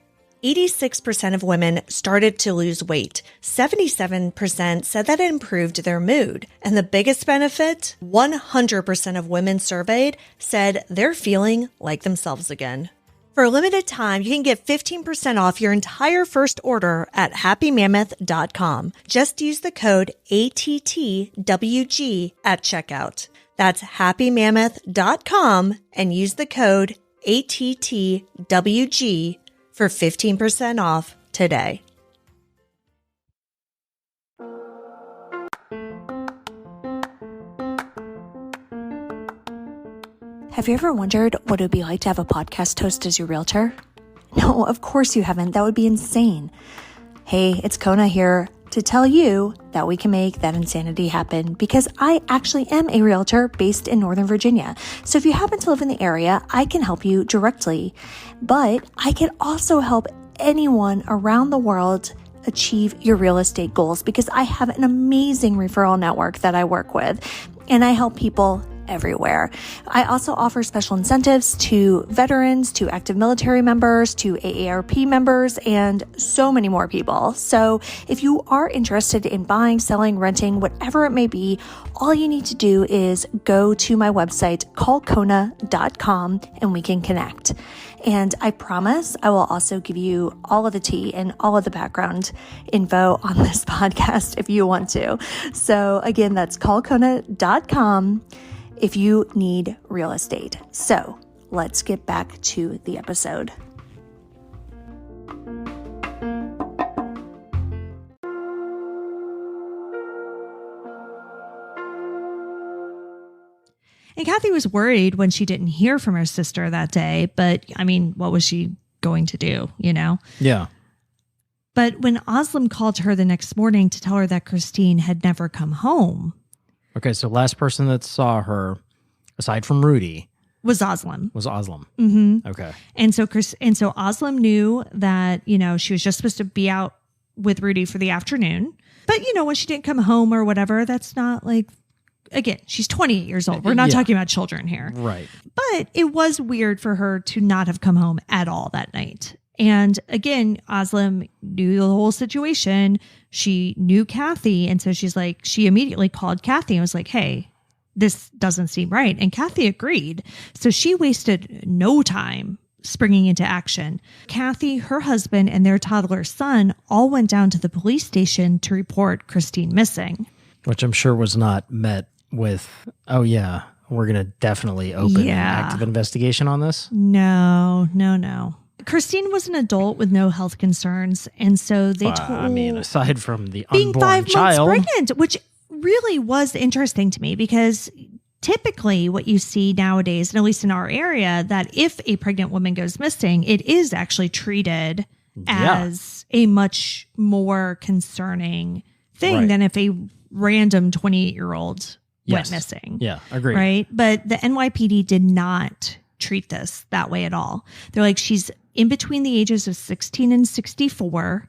86% of women started to lose weight. 77% said that it improved their mood. And the biggest benefit, 100% of women surveyed said they're feeling like themselves again. For a limited time, you can get 15% off your entire first order at happymammoth.com. Just use the code ATTWG at checkout. That's happymammoth.com and use the code ATTWG for 15% off today. Have you ever wondered what it would be like to have a podcast host as your realtor? No, of course you haven't. That would be insane. Hey, it's Kona here to tell you that we can make that insanity happen because I actually am a realtor based in Northern Virginia. So if you happen to live in the area, I can help you directly, but I can also help anyone around the world achieve your real estate goals because I have an amazing referral network that I work with and I help people everywhere. I also offer special incentives to veterans, to active military members, to AARP members, and so many more people. So if you are interested in buying, selling, renting, whatever it may be, all you need to do is go to my website, callkona.com, and we can connect. And I promise I will also give you all of the tea and all of the background info on this podcast if you want to. So again, that's callkona.com if you need real estate. So let's get back to the episode. And Kathy was worried when she didn't hear from her sister that day. But I mean, what was she going to do, you know? Yeah. But when Aslam called her the next morning to tell her that Kristine had never come home. Okay, so last person that saw her, aside from Rudy, was Aslam. Mm-hmm. Okay. And so Aslam knew that, you know, she was just supposed to be out with Rudy for the afternoon. But, you know, when she didn't come home or whatever, that's not like, again, she's 28 years old. We're not talking about children here. Right. But it was weird for her to not have come home at all that night. And again, Aslam knew the whole situation. She knew Kathy. And so she immediately called Kathy and was like, hey, this doesn't seem right. And Kathy agreed. So she wasted no time springing into action. Kathy, her husband, and their toddler son all went down to the police station to report Kristine missing. Which I'm sure was not met with, oh yeah, we're going to definitely open an active investigation on this. No. Kristine was an adult with no health concerns. And so they told... I mean, aside from the being unborn 5 child. months pregnant, which really was interesting to me because typically what you see nowadays, and at least in our area, that if a pregnant woman goes missing, it is actually treated as a much more concerning thing than if a random 28-year-old went missing. Yeah, agreed. Right? But the NYPD did not treat this that way at all. They're like, she's in between the ages of 16 and 64.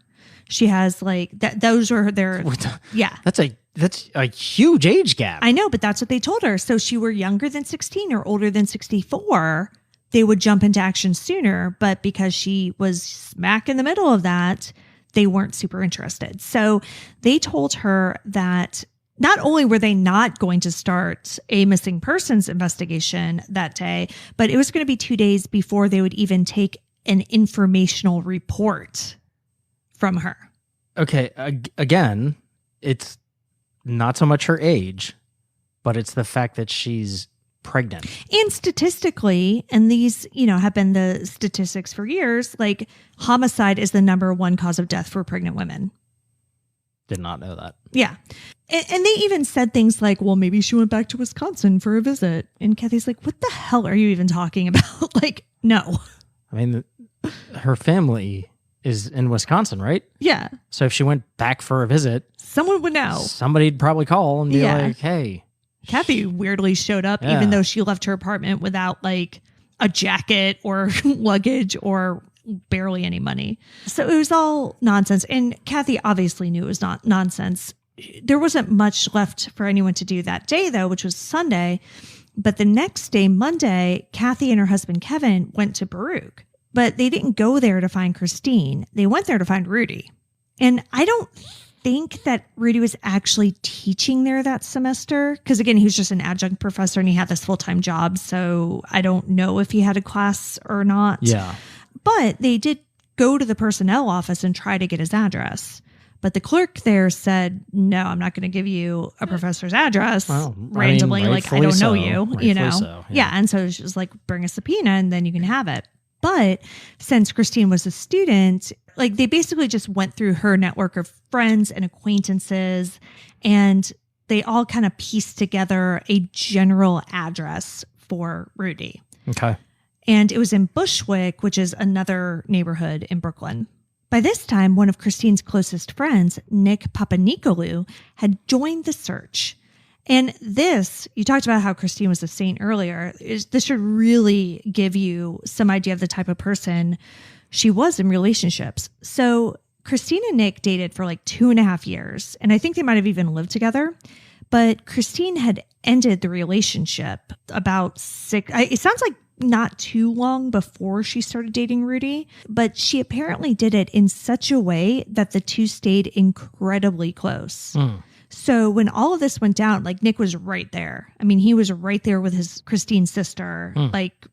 She has like that. Those are their, That's a huge age gap. I know, but that's what they told her. So she were younger than 16 or older than 64, they would jump into action sooner. But because she was smack in the middle of that, they weren't super interested. So they told her that not only were they not going to start a missing persons investigation that day, but it was going to be 2 days before they would even take an informational report from her. Okay. Again, it's not so much her age, but it's the fact that she's pregnant. And statistically, and these, have been the statistics for years, like homicide is the number 1 cause of death for pregnant women. Did not know that. Yeah. And they even said things like, well, maybe she went back to Wisconsin for a visit. And Kathy's like, what the hell are you even talking about? Like, no. I mean, her family is in Wisconsin, right? Yeah. So if she went back for a visit, someone would know. Somebody'd probably call and be like, hey. Kathy weirdly showed up, even though she left her apartment without like a jacket or luggage or barely any money. So it was all nonsense. And Kathy obviously knew it was not nonsense. There wasn't much left for anyone to do that day, though, which was Sunday. But the next day, Monday, Kathy and her husband, Kevin, went to Baruch. But they didn't go there to find Kristine. They went there to find Rudy. And I don't think that Rudy was actually teaching there that semester. Because again, he was just an adjunct professor and he had this full-time job. So I don't know if he had a class or not. Yeah. But they did go to the personnel office and try to get his address. But the clerk there said, no, I'm not going to give you a professor's address randomly. I don't know you, So, yeah. And so she was like, bring a subpoena and then you can have it. But since Kristine was a student, like they basically just went through her network of friends and acquaintances, and they all kind of pieced together a general address for Rudy. Okay. And it was in Bushwick, which is another neighborhood in Brooklyn. By this time, one of Kristine's closest friends, Nick Papanicolaou, had joined the search. And this, you talked about how Kristine was a saint earlier. This should really give you some idea of the type of person she was in relationships. So Kristine and Nick dated for like 2.5 years. And I think they might have even lived together. But Kristine had ended the relationship about it sounds like not too long before she started dating Rudy. But she apparently did it in such a way that the two stayed incredibly close. So when all of this went down, like Nick was right there. I mean, he was right there with his Kristine's sister, like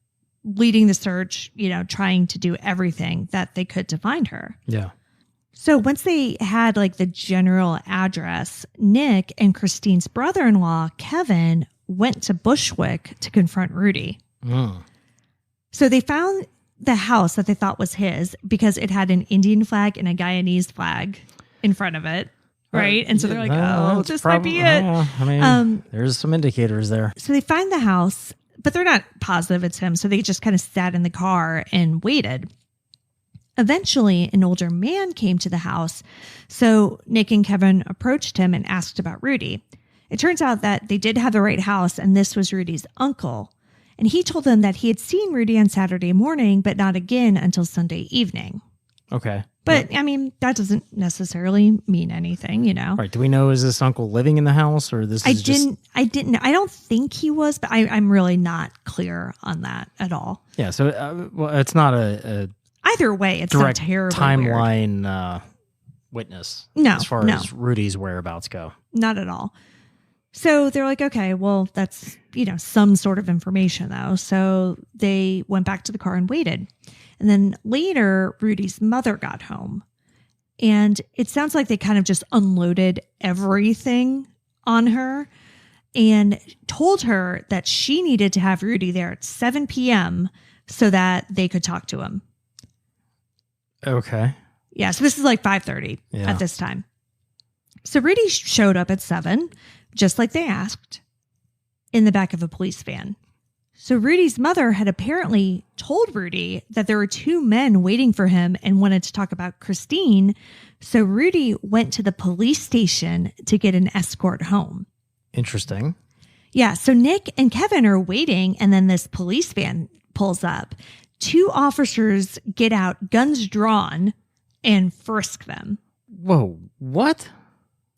leading the search, trying to do everything that they could to find her. Yeah. So once they had like the general address, Nick and Kristine's brother-in-law, Kevin, went to Bushwick to confront Rudy. So they found the house that they thought was his because it had an Indian flag and a Guyanese flag in front of it. Right. And so they're like, this might be it. I mean, there's some indicators there. So they find the house, but they're not positive it's him. So they just kind of sat in the car and waited. Eventually, an older man came to the house. So Nick and Kevin approached him and asked about Rudy. It turns out that they did have the right house, and this was Rudy's uncle. And he told them that he had seen Rudy on Saturday morning, but not again until Sunday evening. Okay. But, I mean, that doesn't necessarily mean anything, All right. Do we know, is this uncle living in the house or this is I don't think he was, but I'm really not clear on that at all. Yeah. So, it's not a either way, it's direct not terribly timeline weird. Witness. No. As far as Rudy's whereabouts go. Not at all. So they're like, okay, well, that's, some sort of information though. So they went back to the car and waited. And then later, Rudy's mother got home. And it sounds like they kind of just unloaded everything on her and told her that she needed to have Rudy there at 7 p.m. so that they could talk to him. Okay. Yeah, so this is like 5:30 at this time. So Rudy showed up at 7, just like they asked, in the back of a police van. So Rudy's mother had apparently told Rudy that there were 2 men waiting for him and wanted to talk about Kristine. So Rudy went to the police station to get an escort home. Interesting. Yeah, so Nick and Kevin are waiting, and then this police van pulls up. 2 officers get out, guns drawn, and frisk them. Whoa, what?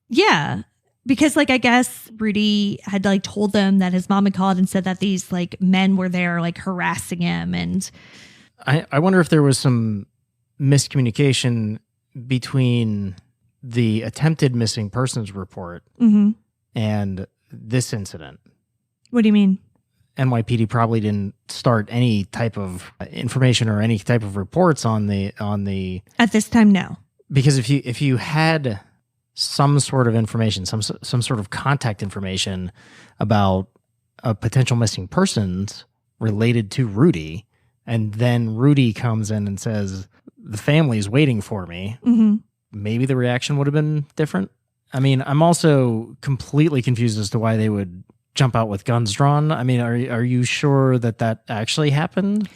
Yeah, because I guess Rudy had told them that his mom had called and said that these men were there harassing him. And I wonder if there was some miscommunication between the attempted missing persons report and this incident. What do you mean? NYPD probably didn't start any type of information or any type of reports on the At this time, no. Because if you had some sort of information, some sort of contact information about a potential missing persons related to Rudy, and then Rudy comes in and says, the family's waiting for me, maybe the reaction would have been different. I mean, I'm also completely confused as to why they would jump out with guns drawn. I mean, are you sure that actually happened?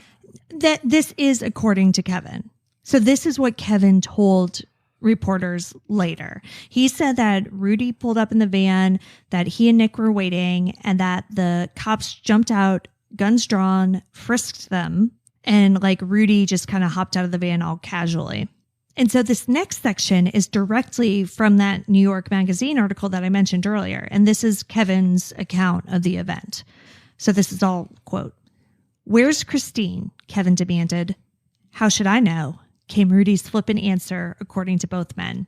That this is according to Kevin. So this is what Kevin told reporters later. He said that Rudy pulled up in the van, that he and Nick were waiting, and that the cops jumped out, guns drawn, frisked them, and Rudy just kind of hopped out of the van all casually. And so this next section is directly from that New York Magazine article that I mentioned earlier. And this is Kevin's account of the event. So this is all, quote, "Where's Kristine?" Kevin demanded. "How should I know?" came Rudy's flippant answer, according to both men.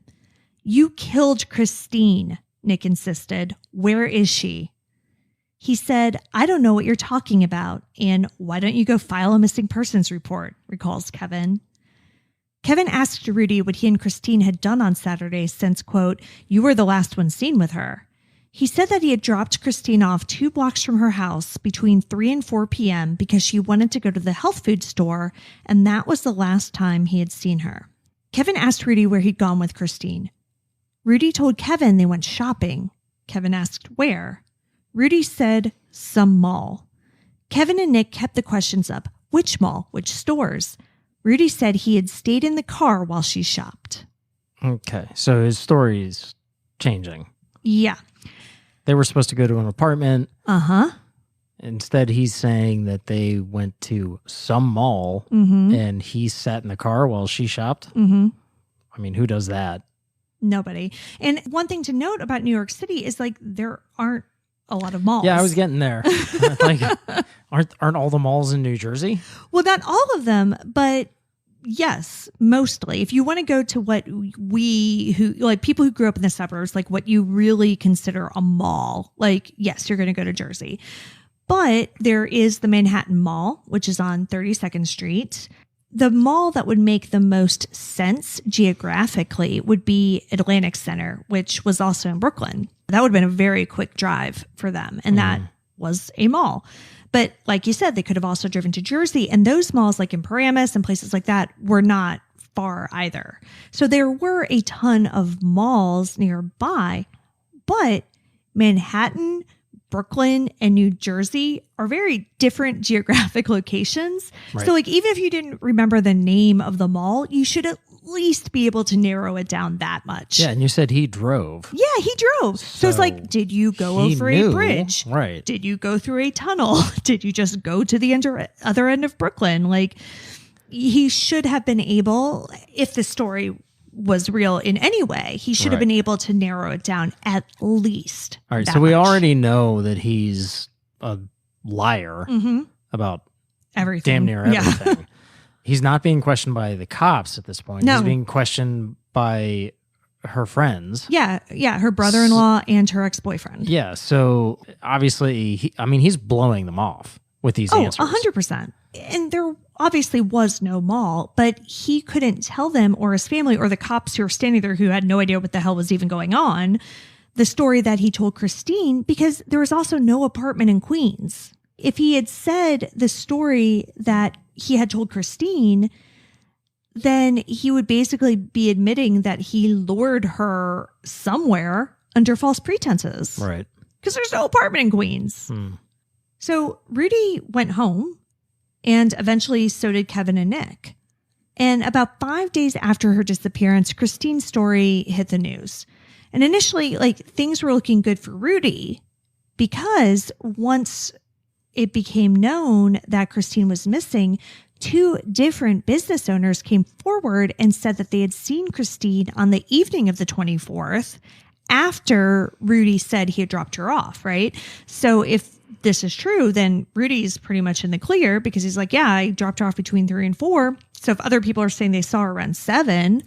"You killed Kristine," Nick insisted. "Where is she?" He said, "I don't know what you're talking about. And why don't you go file a missing persons report?" recalls Kevin. Kevin asked Rudy what he and Kristine had done on Saturday since, quote, "you were the last one seen with her." He said that he had dropped Kristine off 2 blocks from her house between 3 and 4 p.m. because she wanted to go to the health food store, and that was the last time he had seen her. Kevin asked Rudy where he'd gone with Kristine. Rudy told Kevin they went shopping. Kevin asked where. Rudy said some mall. Kevin and Nick kept the questions up. Which mall? Which stores? Rudy said he had stayed in the car while she shopped. Okay, so his story's changing. Yeah. They were supposed to go to an apartment. Uh-huh. Instead, he's saying that they went to some mall and he sat in the car while she shopped. I mean, who does that? Nobody. And one thing to note about New York City is there aren't a lot of malls. Yeah, I was getting there. Aren't all the malls in New Jersey? Well, not all of them, but yes, mostly. If you want to go to what people who grew up in the suburbs, what you really consider a mall, yes, you're going to go to Jersey. But there is the Manhattan Mall, which is on 32nd Street. The mall that would make the most sense geographically would be Atlantic Center, which was also in Brooklyn. That would have been a very quick drive for them. And that was a mall. But like you said, they could have also driven to Jersey. And those malls in Paramus and places like that were not far either. So there were a ton of malls nearby. But Manhattan, Brooklyn, and New Jersey are very different geographic locations. Right. So even if you didn't remember the name of the mall, you should at least be able to narrow it down that much. Yeah, and you said he drove. Yeah, he drove. So it's did you go over a bridge? Right. Did you go through a tunnel? Did you just go to the other end of Brooklyn? He should have been able, if the story was real in any way, he should have been able to narrow it down at least. All right, so we already know that he's a liar about everything. Damn near everything. Yeah. He's not being questioned by the cops at this point. No. He's being questioned by her friends. Yeah, her brother-in-law and her ex-boyfriend. Yeah, so obviously, he's blowing them off with these answers. 100%. And there obviously was no mall, but he couldn't tell them or his family or the cops who were standing there who had no idea what the hell was even going on, the story that he told Kristine, because there was also no apartment in Queens. If he had said the story that he had told Kristine, then he would basically be admitting that he lured her somewhere under false pretenses. Right. Because there's no apartment in Queens. So Rudy went home, and eventually so did Kevin and Nick. And about 5 days after her disappearance, Kristine's story hit the news. And initially, things were looking good for Rudy, because once it became known that Kristine was missing, 2 different business owners came forward and said that they had seen Kristine on the evening of the 24th after Rudy said he had dropped her off, right? So if this is true, then Rudy's pretty much in the clear, because he's like, yeah, I dropped her off between 3 and 4. So if other people are saying they saw her around 7.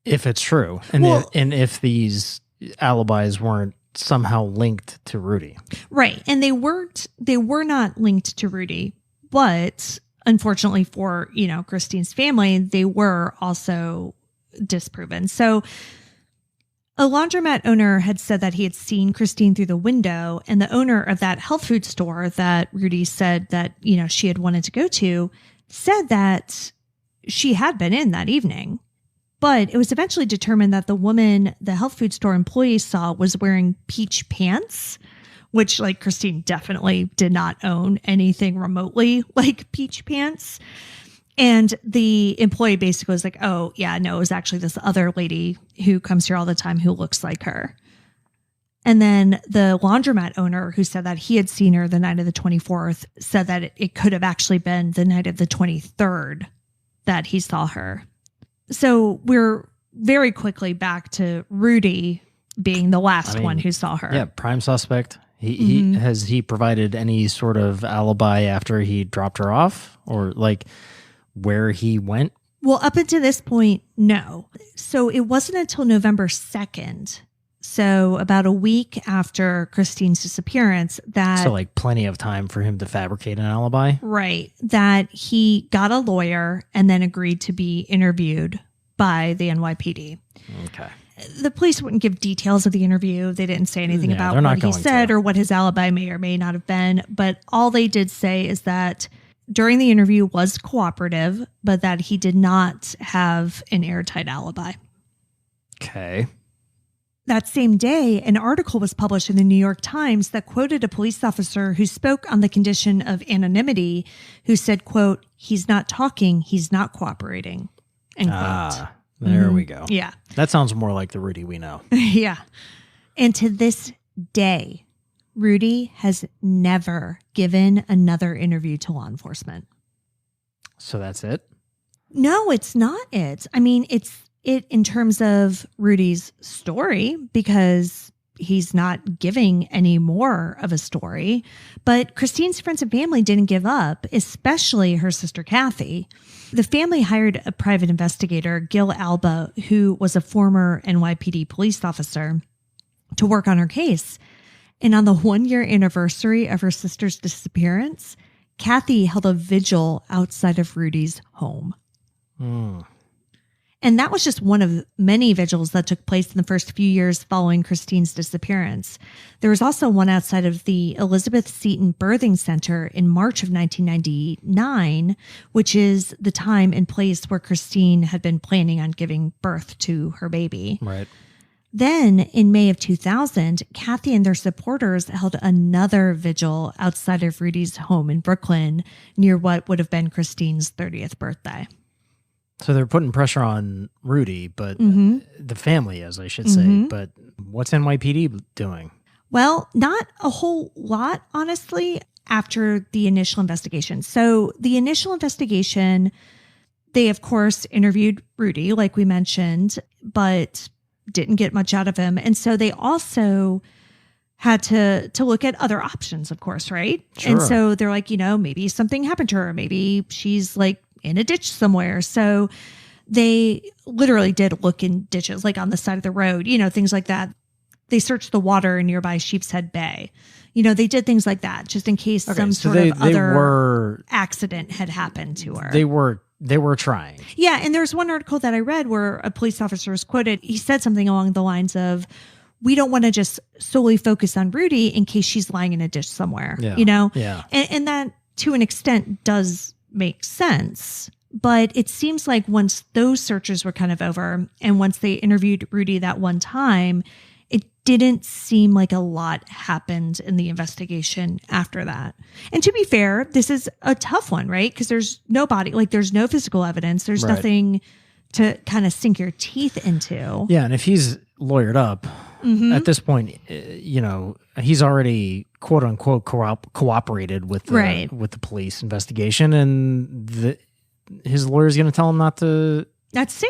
If it's true. And if these alibis weren't somehow linked to Rudy. Right. And they were not linked to Rudy, but unfortunately for, Kristine's family, they were also disproven. So a laundromat owner had said that he had seen Kristine through the window, and the owner of that health food store that Rudy said that, she had wanted to go to said that she had been in that evening. But it was eventually determined that the woman the health food store employee saw was wearing peach pants, which Kristine definitely did not own anything remotely like peach pants. And the employee basically was like, oh, yeah, no, it was actually this other lady who comes here all the time who looks like her. And then the laundromat owner, who said that he had seen her the night of the 24th, said that it could have actually been the night of the 23rd that he saw her. So we're very quickly back to Rudy being the last one who saw her. Yeah, prime suspect. Has he provided any sort of alibi after he dropped her off, or where he went? Well, up until this point, no. So it wasn't until November 2nd, so about a week after Kristine's disappearance, that... So plenty of time for him to fabricate an alibi? Right. That he got a lawyer and then agreed to be interviewed by the NYPD. Okay. The police wouldn't give details of the interview. They didn't say anything about what he said or what his alibi may or may not have been. But all they did say is that during the interview was cooperative, but that he did not have an airtight alibi. Okay. That same day, an article was published in the New York Times that quoted a police officer who spoke on the condition of anonymity, who said, quote, "He's not talking, he's not cooperating," end quote. There we go. Yeah. That sounds more like the Rudy we know. Yeah. And to this day, Rudy has never given another interview to law enforcement. So that's it? No, it's not it. It's it in terms of Rudy's story, because he's not giving any more of a story. But Kristine's friends and family didn't give up, especially her sister Kathy. The family hired a private investigator, Gil Alba, who was a former NYPD police officer, to work on her case. And on the 1-year anniversary of her sister's disappearance, Kathy held a vigil outside of Rudy's home. And that was just one of many vigils that took place in the first few years following Kristine's disappearance. There was also one outside of the Elizabeth Seton Birthing Center in March of 1999, which is the time and place where Kristine had been planning on giving birth to her baby. Right. Then in May of 2000, Kathy and their supporters held another vigil outside of Rudy's home in Brooklyn near what would have been Kristine's 30th birthday. So they're putting pressure on Rudy, but the family, as I should say. But what's NYPD doing? Well, not a whole lot, honestly, after the initial investigation. So the initial investigation, they, of course, interviewed Rudy, like we mentioned, but didn't get much out of him. And so they also had to look at other options, of course, right? Sure. And so they're like, maybe something happened to her. Maybe she's in a ditch somewhere. So they literally did look in ditches, on the side of the road, things like that. They searched the water in nearby Sheepshead Bay. They did things like that just in case some sort of other accident had happened to her. They were trying. Yeah. And there's one article that I read where a police officer was quoted. He said something along the lines of, we don't want to just solely focus on Rudy in case she's lying in a ditch somewhere, Yeah. And that to an extent does make sense. But it seems like once those searches were kind of over and once they interviewed Rudy that one time, it didn't seem like a lot happened in the investigation after that. And to be fair, this is a tough one, right? Because there's no body, like there's no physical evidence. There's Right. nothing to kind of sink your teeth into. Yeah, and if he's lawyered up at this point, he's already quote unquote cooperated with the police investigation, and his lawyer's going to tell him not to say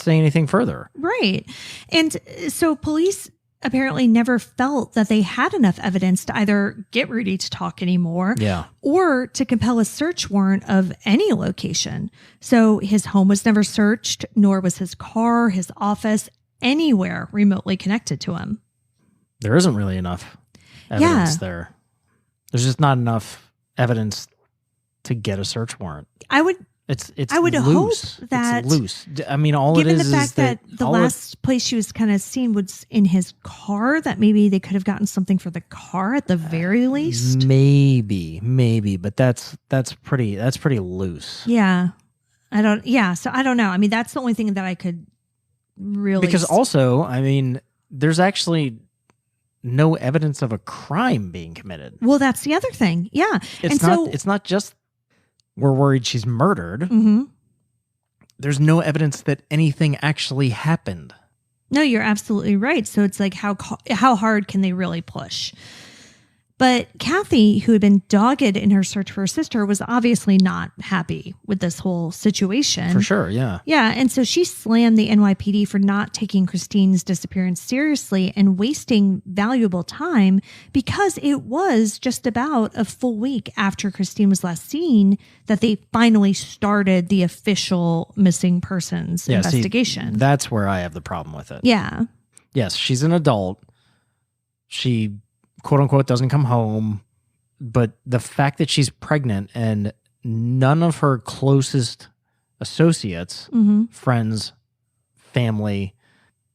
anything further. Right. And so police apparently never felt that they had enough evidence to either get Rudy to talk anymore or to compel a search warrant of any location. So his home was never searched, nor was his car, his office, anywhere remotely connected to him. There isn't really enough evidence there. There's just not enough evidence to get a search warrant. I would hope that it's loose. I mean, all it is, given the fact that the last place she was kind of seen was in his car, that maybe they could have gotten something for the car at the very least. Maybe, but that's pretty loose. Yeah, so I don't know. I mean, that's the only thing that I could really because also, I mean, there's actually no evidence of a crime being committed. Well, that's the other thing. Yeah, it's not just. We're worried she's murdered. Mm-hmm. There's no evidence that anything actually happened. No, you're absolutely right. So it's like, how hard can they really push? But Kathy, who had been dogged in her search for her sister, was obviously not happy with this whole situation. For sure, yeah. Yeah, and so she slammed the NYPD for not taking Kristine's disappearance seriously and wasting valuable time because it was just about a full week after Kristine was last seen that they finally started the official missing persons investigation. See, that's where I have the problem with it. Yeah. Yes, she's an adult. She quote unquote doesn't come home, but the fact that she's pregnant and none of her closest associates, friends, family,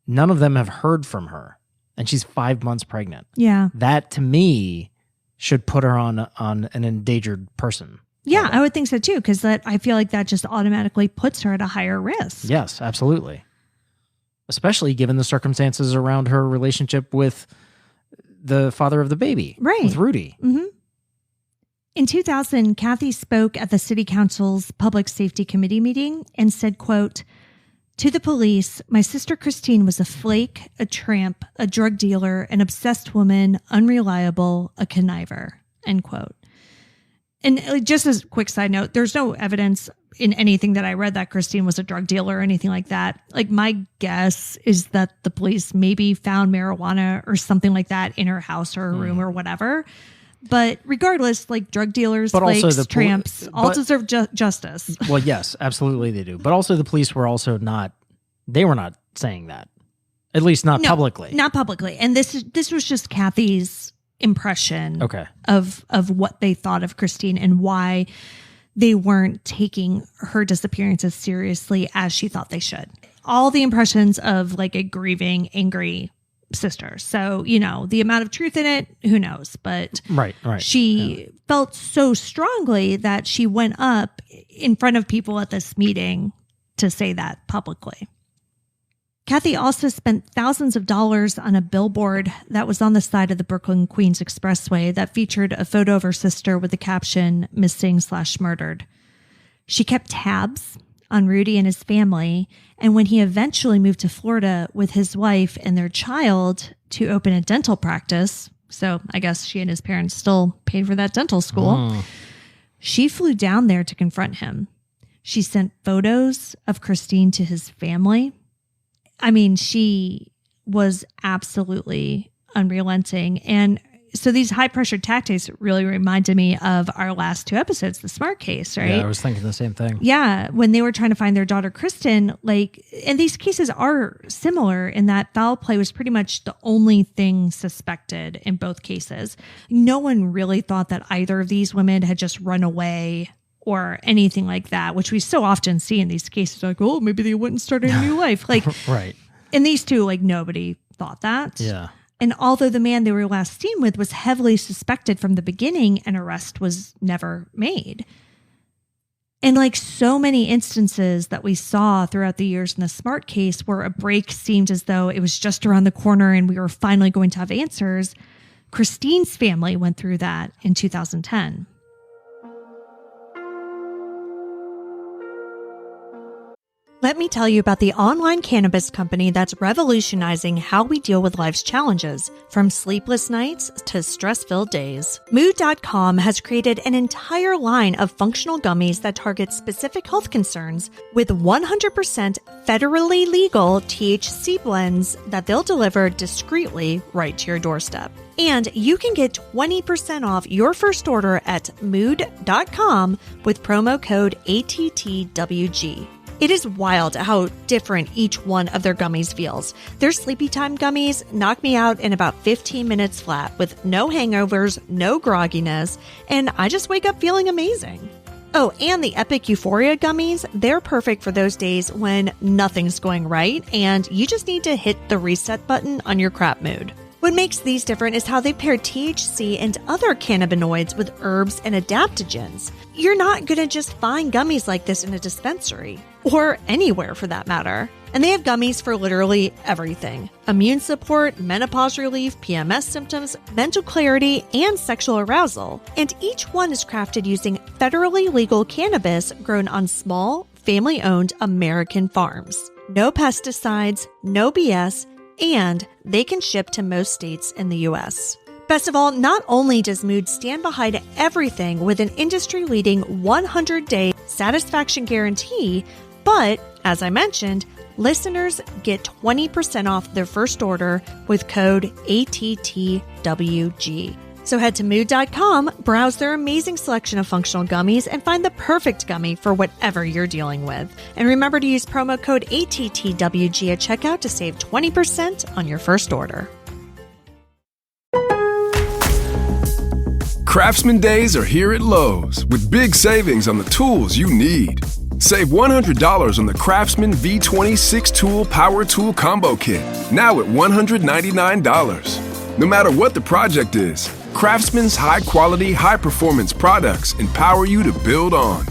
none of them have heard from her, and she's 5 months pregnant. Yeah, that to me should put her on an endangered person. Yeah, I would think so too, because I feel like that just automatically puts her at a higher risk. Yes, absolutely. Especially given the circumstances around her relationship with the father of the baby, right? With Rudy. Mm-hmm. In 2000, Kathy spoke at the City Council's Public Safety Committee meeting and said, quote, "To the police, my sister Kristine was a flake, a tramp, a drug dealer, an obsessed woman, unreliable, a conniver," end quote. And just as a quick side note, there's no evidence in anything that I read that Kristine was a drug dealer or anything like that. Like, my guess is that the police maybe found marijuana or something like that in her house or her room or whatever. But regardless, like, drug dealers, flakes, tramps, all deserve justice. Well, yes, absolutely they do. But also the police were also not saying that. At least not publicly. Not publicly. And this was just Kathy's impression of what they thought of Kristine and why they weren't taking her disappearance as seriously as she thought they should. All the impressions of like a grieving, angry sister. So, the amount of truth in it, who knows? But right. She felt so strongly that she went up in front of people at this meeting to say that publicly. Kathy also spent thousands of dollars on a billboard that was on the side of the Brooklyn Queens Expressway that featured a photo of her sister with the caption, "Missing/murdered." She kept tabs on Rudy and his family, and when he eventually moved to Florida with his wife and their child to open a dental practice, so I guess she and his parents still paid for that dental school, she flew down there to confront him. She sent photos of Kristine to his family. I mean, she was absolutely unrelenting. And so these high pressure tactics really reminded me of our last two episodes, the Smart case, right? Yeah, I was thinking the same thing. Yeah. When they were trying to find their daughter, Kristen, and these cases are similar in that foul play was pretty much the only thing suspected in both cases. No one really thought that either of these women had just run away or anything like that, which we so often see in these cases, like, oh, maybe they went and started a new life. Right. In these two, nobody thought that. Yeah. And although the man they were last seen with was heavily suspected from the beginning, an arrest was never made. And like so many instances that we saw throughout the years in the Smart case where a break seemed as though it was just around the corner and we were finally going to have answers, Kristine's family went through that in 2010. Let me tell you about the online cannabis company that's revolutionizing how we deal with life's challenges, from sleepless nights to stress-filled days. Mood.com has created an entire line of functional gummies that target specific health concerns with 100% federally legal THC blends that they'll deliver discreetly right to your doorstep. And you can get 20% off your first order at mood.com with promo code ATTWG. It is wild how different each one of their gummies feels. Their Sleepy Time gummies knock me out in about 15 minutes flat with no hangovers, no grogginess, and I just wake up feeling amazing. Oh, and the Epic Euphoria gummies, they're perfect for those days when nothing's going right and you just need to hit the reset button on your crap mood. What makes these different is how they pair THC and other cannabinoids with herbs and adaptogens. You're not going to just find gummies like this in a dispensary, or anywhere for that matter. And they have gummies for literally everything: immune support, menopause relief, PMS symptoms, mental clarity, and sexual arousal. And each one is crafted using federally legal cannabis grown on small, family-owned American farms. No pesticides, no BS, and they can ship to most states in the U.S. Best of all, not only does Mood stand behind everything with an industry-leading 100-day satisfaction guarantee, but, as I mentioned, listeners get 20% off their first order with code ATTWG. So head to mood.com, browse their amazing selection of functional gummies, and find the perfect gummy for whatever you're dealing with. And remember to use promo code ATTWG at checkout to save 20% on your first order. Craftsman Days are here at Lowe's with big savings on the tools you need. Save $100 on the Craftsman V20 6-Tool Power Tool Combo Kit, now at $199. No matter what the project is, Craftsman's high-quality, high-performance products empower you to build on.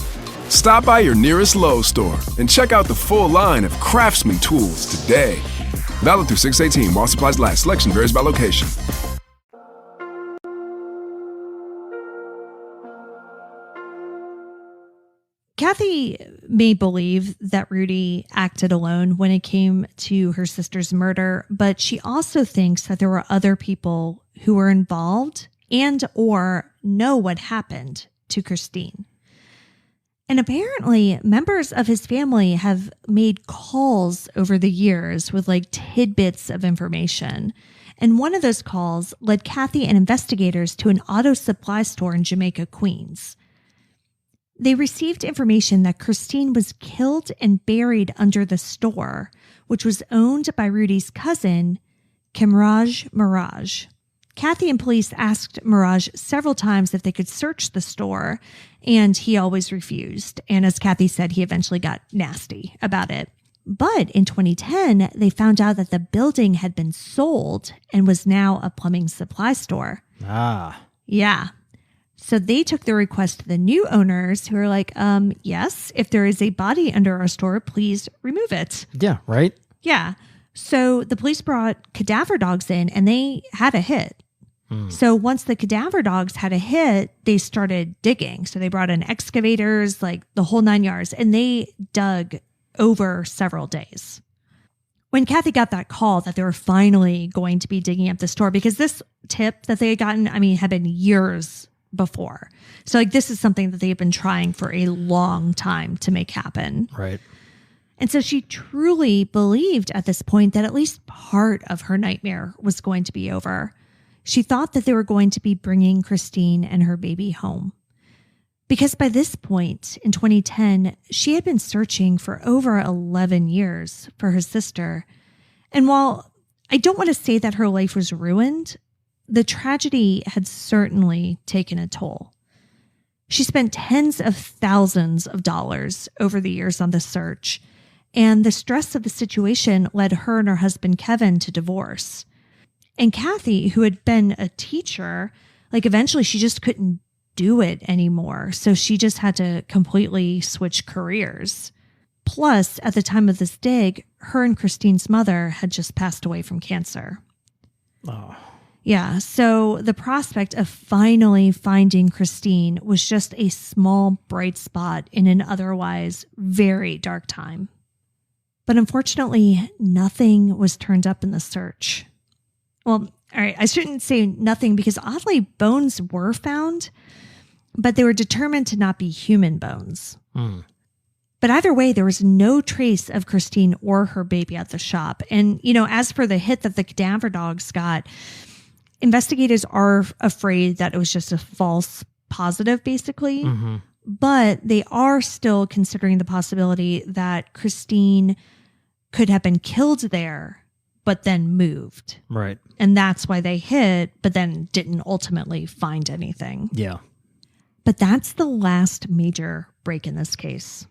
Stop by your nearest Lowe's store and check out the full line of Craftsman tools today. Valid through 6/18 while supplies last. Selection varies by location. Kathy may believe that Rudy acted alone when it came to her sister's murder, but she also thinks that there were other people who were involved and or know what happened to Kristine. And apparently, members of his family have made calls over the years with like tidbits of information. And one of those calls led Kathy and investigators to an auto supply store in Jamaica, Queens. They received information that Kristine was killed and buried under the store, which was owned by Rudy's cousin, Kimraj Miraj. Kathy and police asked Miraj several times if they could search the store, and he always refused. And as Kathy said, he eventually got nasty about it. But in 2010, they found out that the building had been sold and was now a plumbing supply store. Yeah. So they took the request to the new owners who were like, yes, if there is a body under our store, please remove it. Yeah, right? Yeah. So the police brought cadaver dogs in and they had a hit. So once the cadaver dogs had a hit, they started digging. So they brought in excavators, like the whole 9 yards, and they dug over several days. When Kathy got that call that they were finally going to be digging up the store, because this tip that they had gotten, had been years before. So like this is something that they've been trying for a long time to make happen. Right. And so she truly believed at this point that at least part of her nightmare was going to be over. She thought that they were going to be bringing Kristine and her baby home. Because by this point in 2010, she had been searching for over 11 years for her sister. And while I don't want to say that her life was ruined, the tragedy had certainly taken a toll. She spent tens of thousands of dollars over the years on the search, and the stress of the situation led her and her husband Kevin to divorce. And Kathy, who had been a teacher, eventually she just couldn't do it anymore. So she just had to completely switch careers. Plus, at the time of this dig, her and Kristine's mother had just passed away from cancer. Oh. Yeah, so the prospect of finally finding Kristine was just a small bright spot in an otherwise very dark time. But unfortunately, nothing was turned up in the search. Well, all right, I shouldn't say nothing because oddly, bones were found, but they were determined to not be human bones. But either way, there was no trace of Kristine or her baby at the shop. And, as for the hit that the cadaver dogs got, investigators are afraid that it was just a false positive, basically. Mm-hmm. But they are still considering the possibility that Kristine could have been killed there, but then moved. Right. And that's why they hit, but then didn't ultimately find anything. Yeah. But that's the last major break in this case.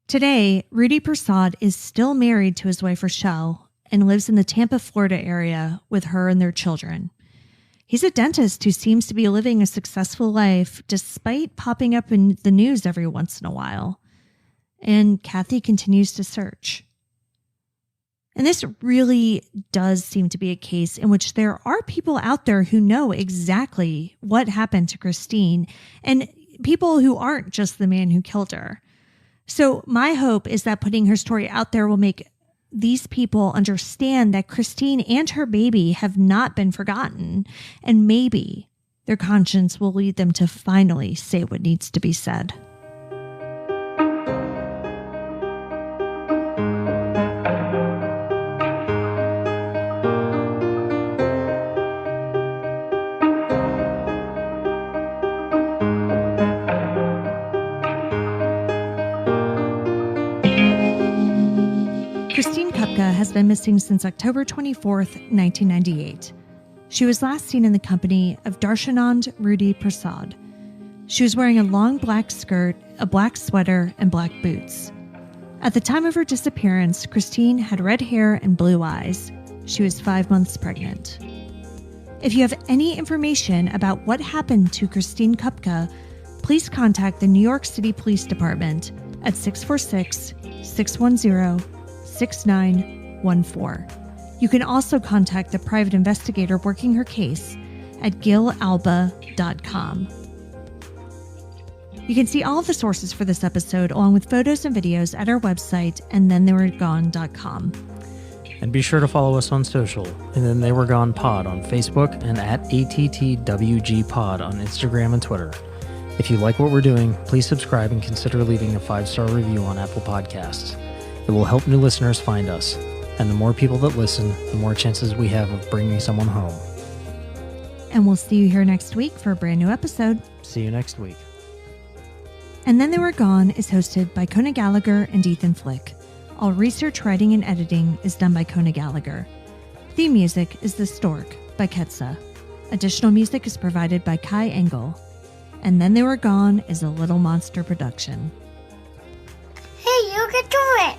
Today, Rudy Persaud is still married to his wife Rochelle and lives in the Tampa, Florida area with her and their children. He's a dentist who seems to be living a successful life despite popping up in the news every once in a while. And Kathy continues to search. And this really does seem to be a case in which there are people out there who know exactly what happened to Kristine, and people who aren't just the man who killed her. So my hope is that putting her story out there will make these people understand that Kristine and her baby have not been forgotten, and maybe their conscience will lead them to finally say what needs to be said. Kristine Kupka has been missing since October 24th, 1998. She was last seen in the company of Darshanand Rudy Persaud. She was wearing a long black skirt, a black sweater, and black boots. At the time of her disappearance, Kristine had red hair and blue eyes. She was 5 months pregnant. If you have any information about what happened to Kristine Kupka, please contact the New York City Police Department at 646-610-6914. You can also contact the private investigator working her case at gilalba.com. You can see all of the sources for this episode along with photos and videos at our website and thentheyweregone.com. And be sure to follow us on social, and Then They Were Gone Pod on Facebook and at ATTWG Pod on Instagram and Twitter. If you like what we're doing, please subscribe and consider leaving a 5-star review on Apple Podcasts. It will help new listeners find us, and the more people that listen, the more chances we have of bringing someone home. And we'll see you here next week for a brand new episode. See you next week. And Then They Were Gone is hosted by Kona Gallagher and Ethan Flick. All research, writing, and editing is done by Kona Gallagher. Theme music is The Stork by Ketsa. Additional music is provided by Kai Engel. And Then They Were Gone is a Little Monster production. Hey, you can do it!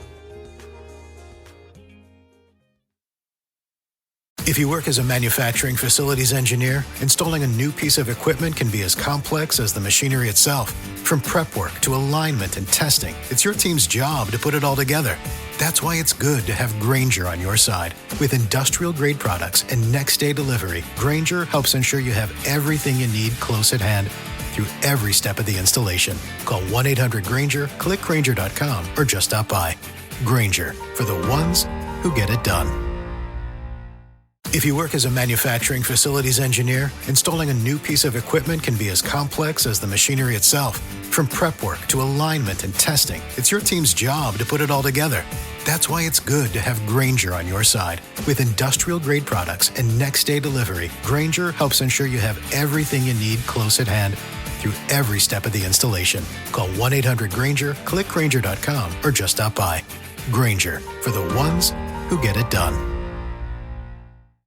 If you work as a manufacturing facilities engineer, installing a new piece of equipment can be as complex as the machinery itself. From prep work to alignment and testing, it's your team's job to put it all together. That's why it's good to have Grainger on your side. With industrial-grade products and next-day delivery, Grainger helps ensure you have everything you need close at hand through every step of the installation. Call 1-800-GRAINGER, click Grainger.com, or just stop by. Grainger, for the ones who get it done. If you work as a manufacturing facilities engineer, installing a new piece of equipment can be as complex as the machinery itself. From prep work to alignment and testing, it's your team's job to put it all together. That's why it's good to have Grainger on your side. With industrial-grade products and next-day delivery, Grainger helps ensure you have everything you need close at hand through every step of the installation. Call 1-800-GRAINGER, click Grainger.com, or just stop by. Grainger, for the ones who get it done.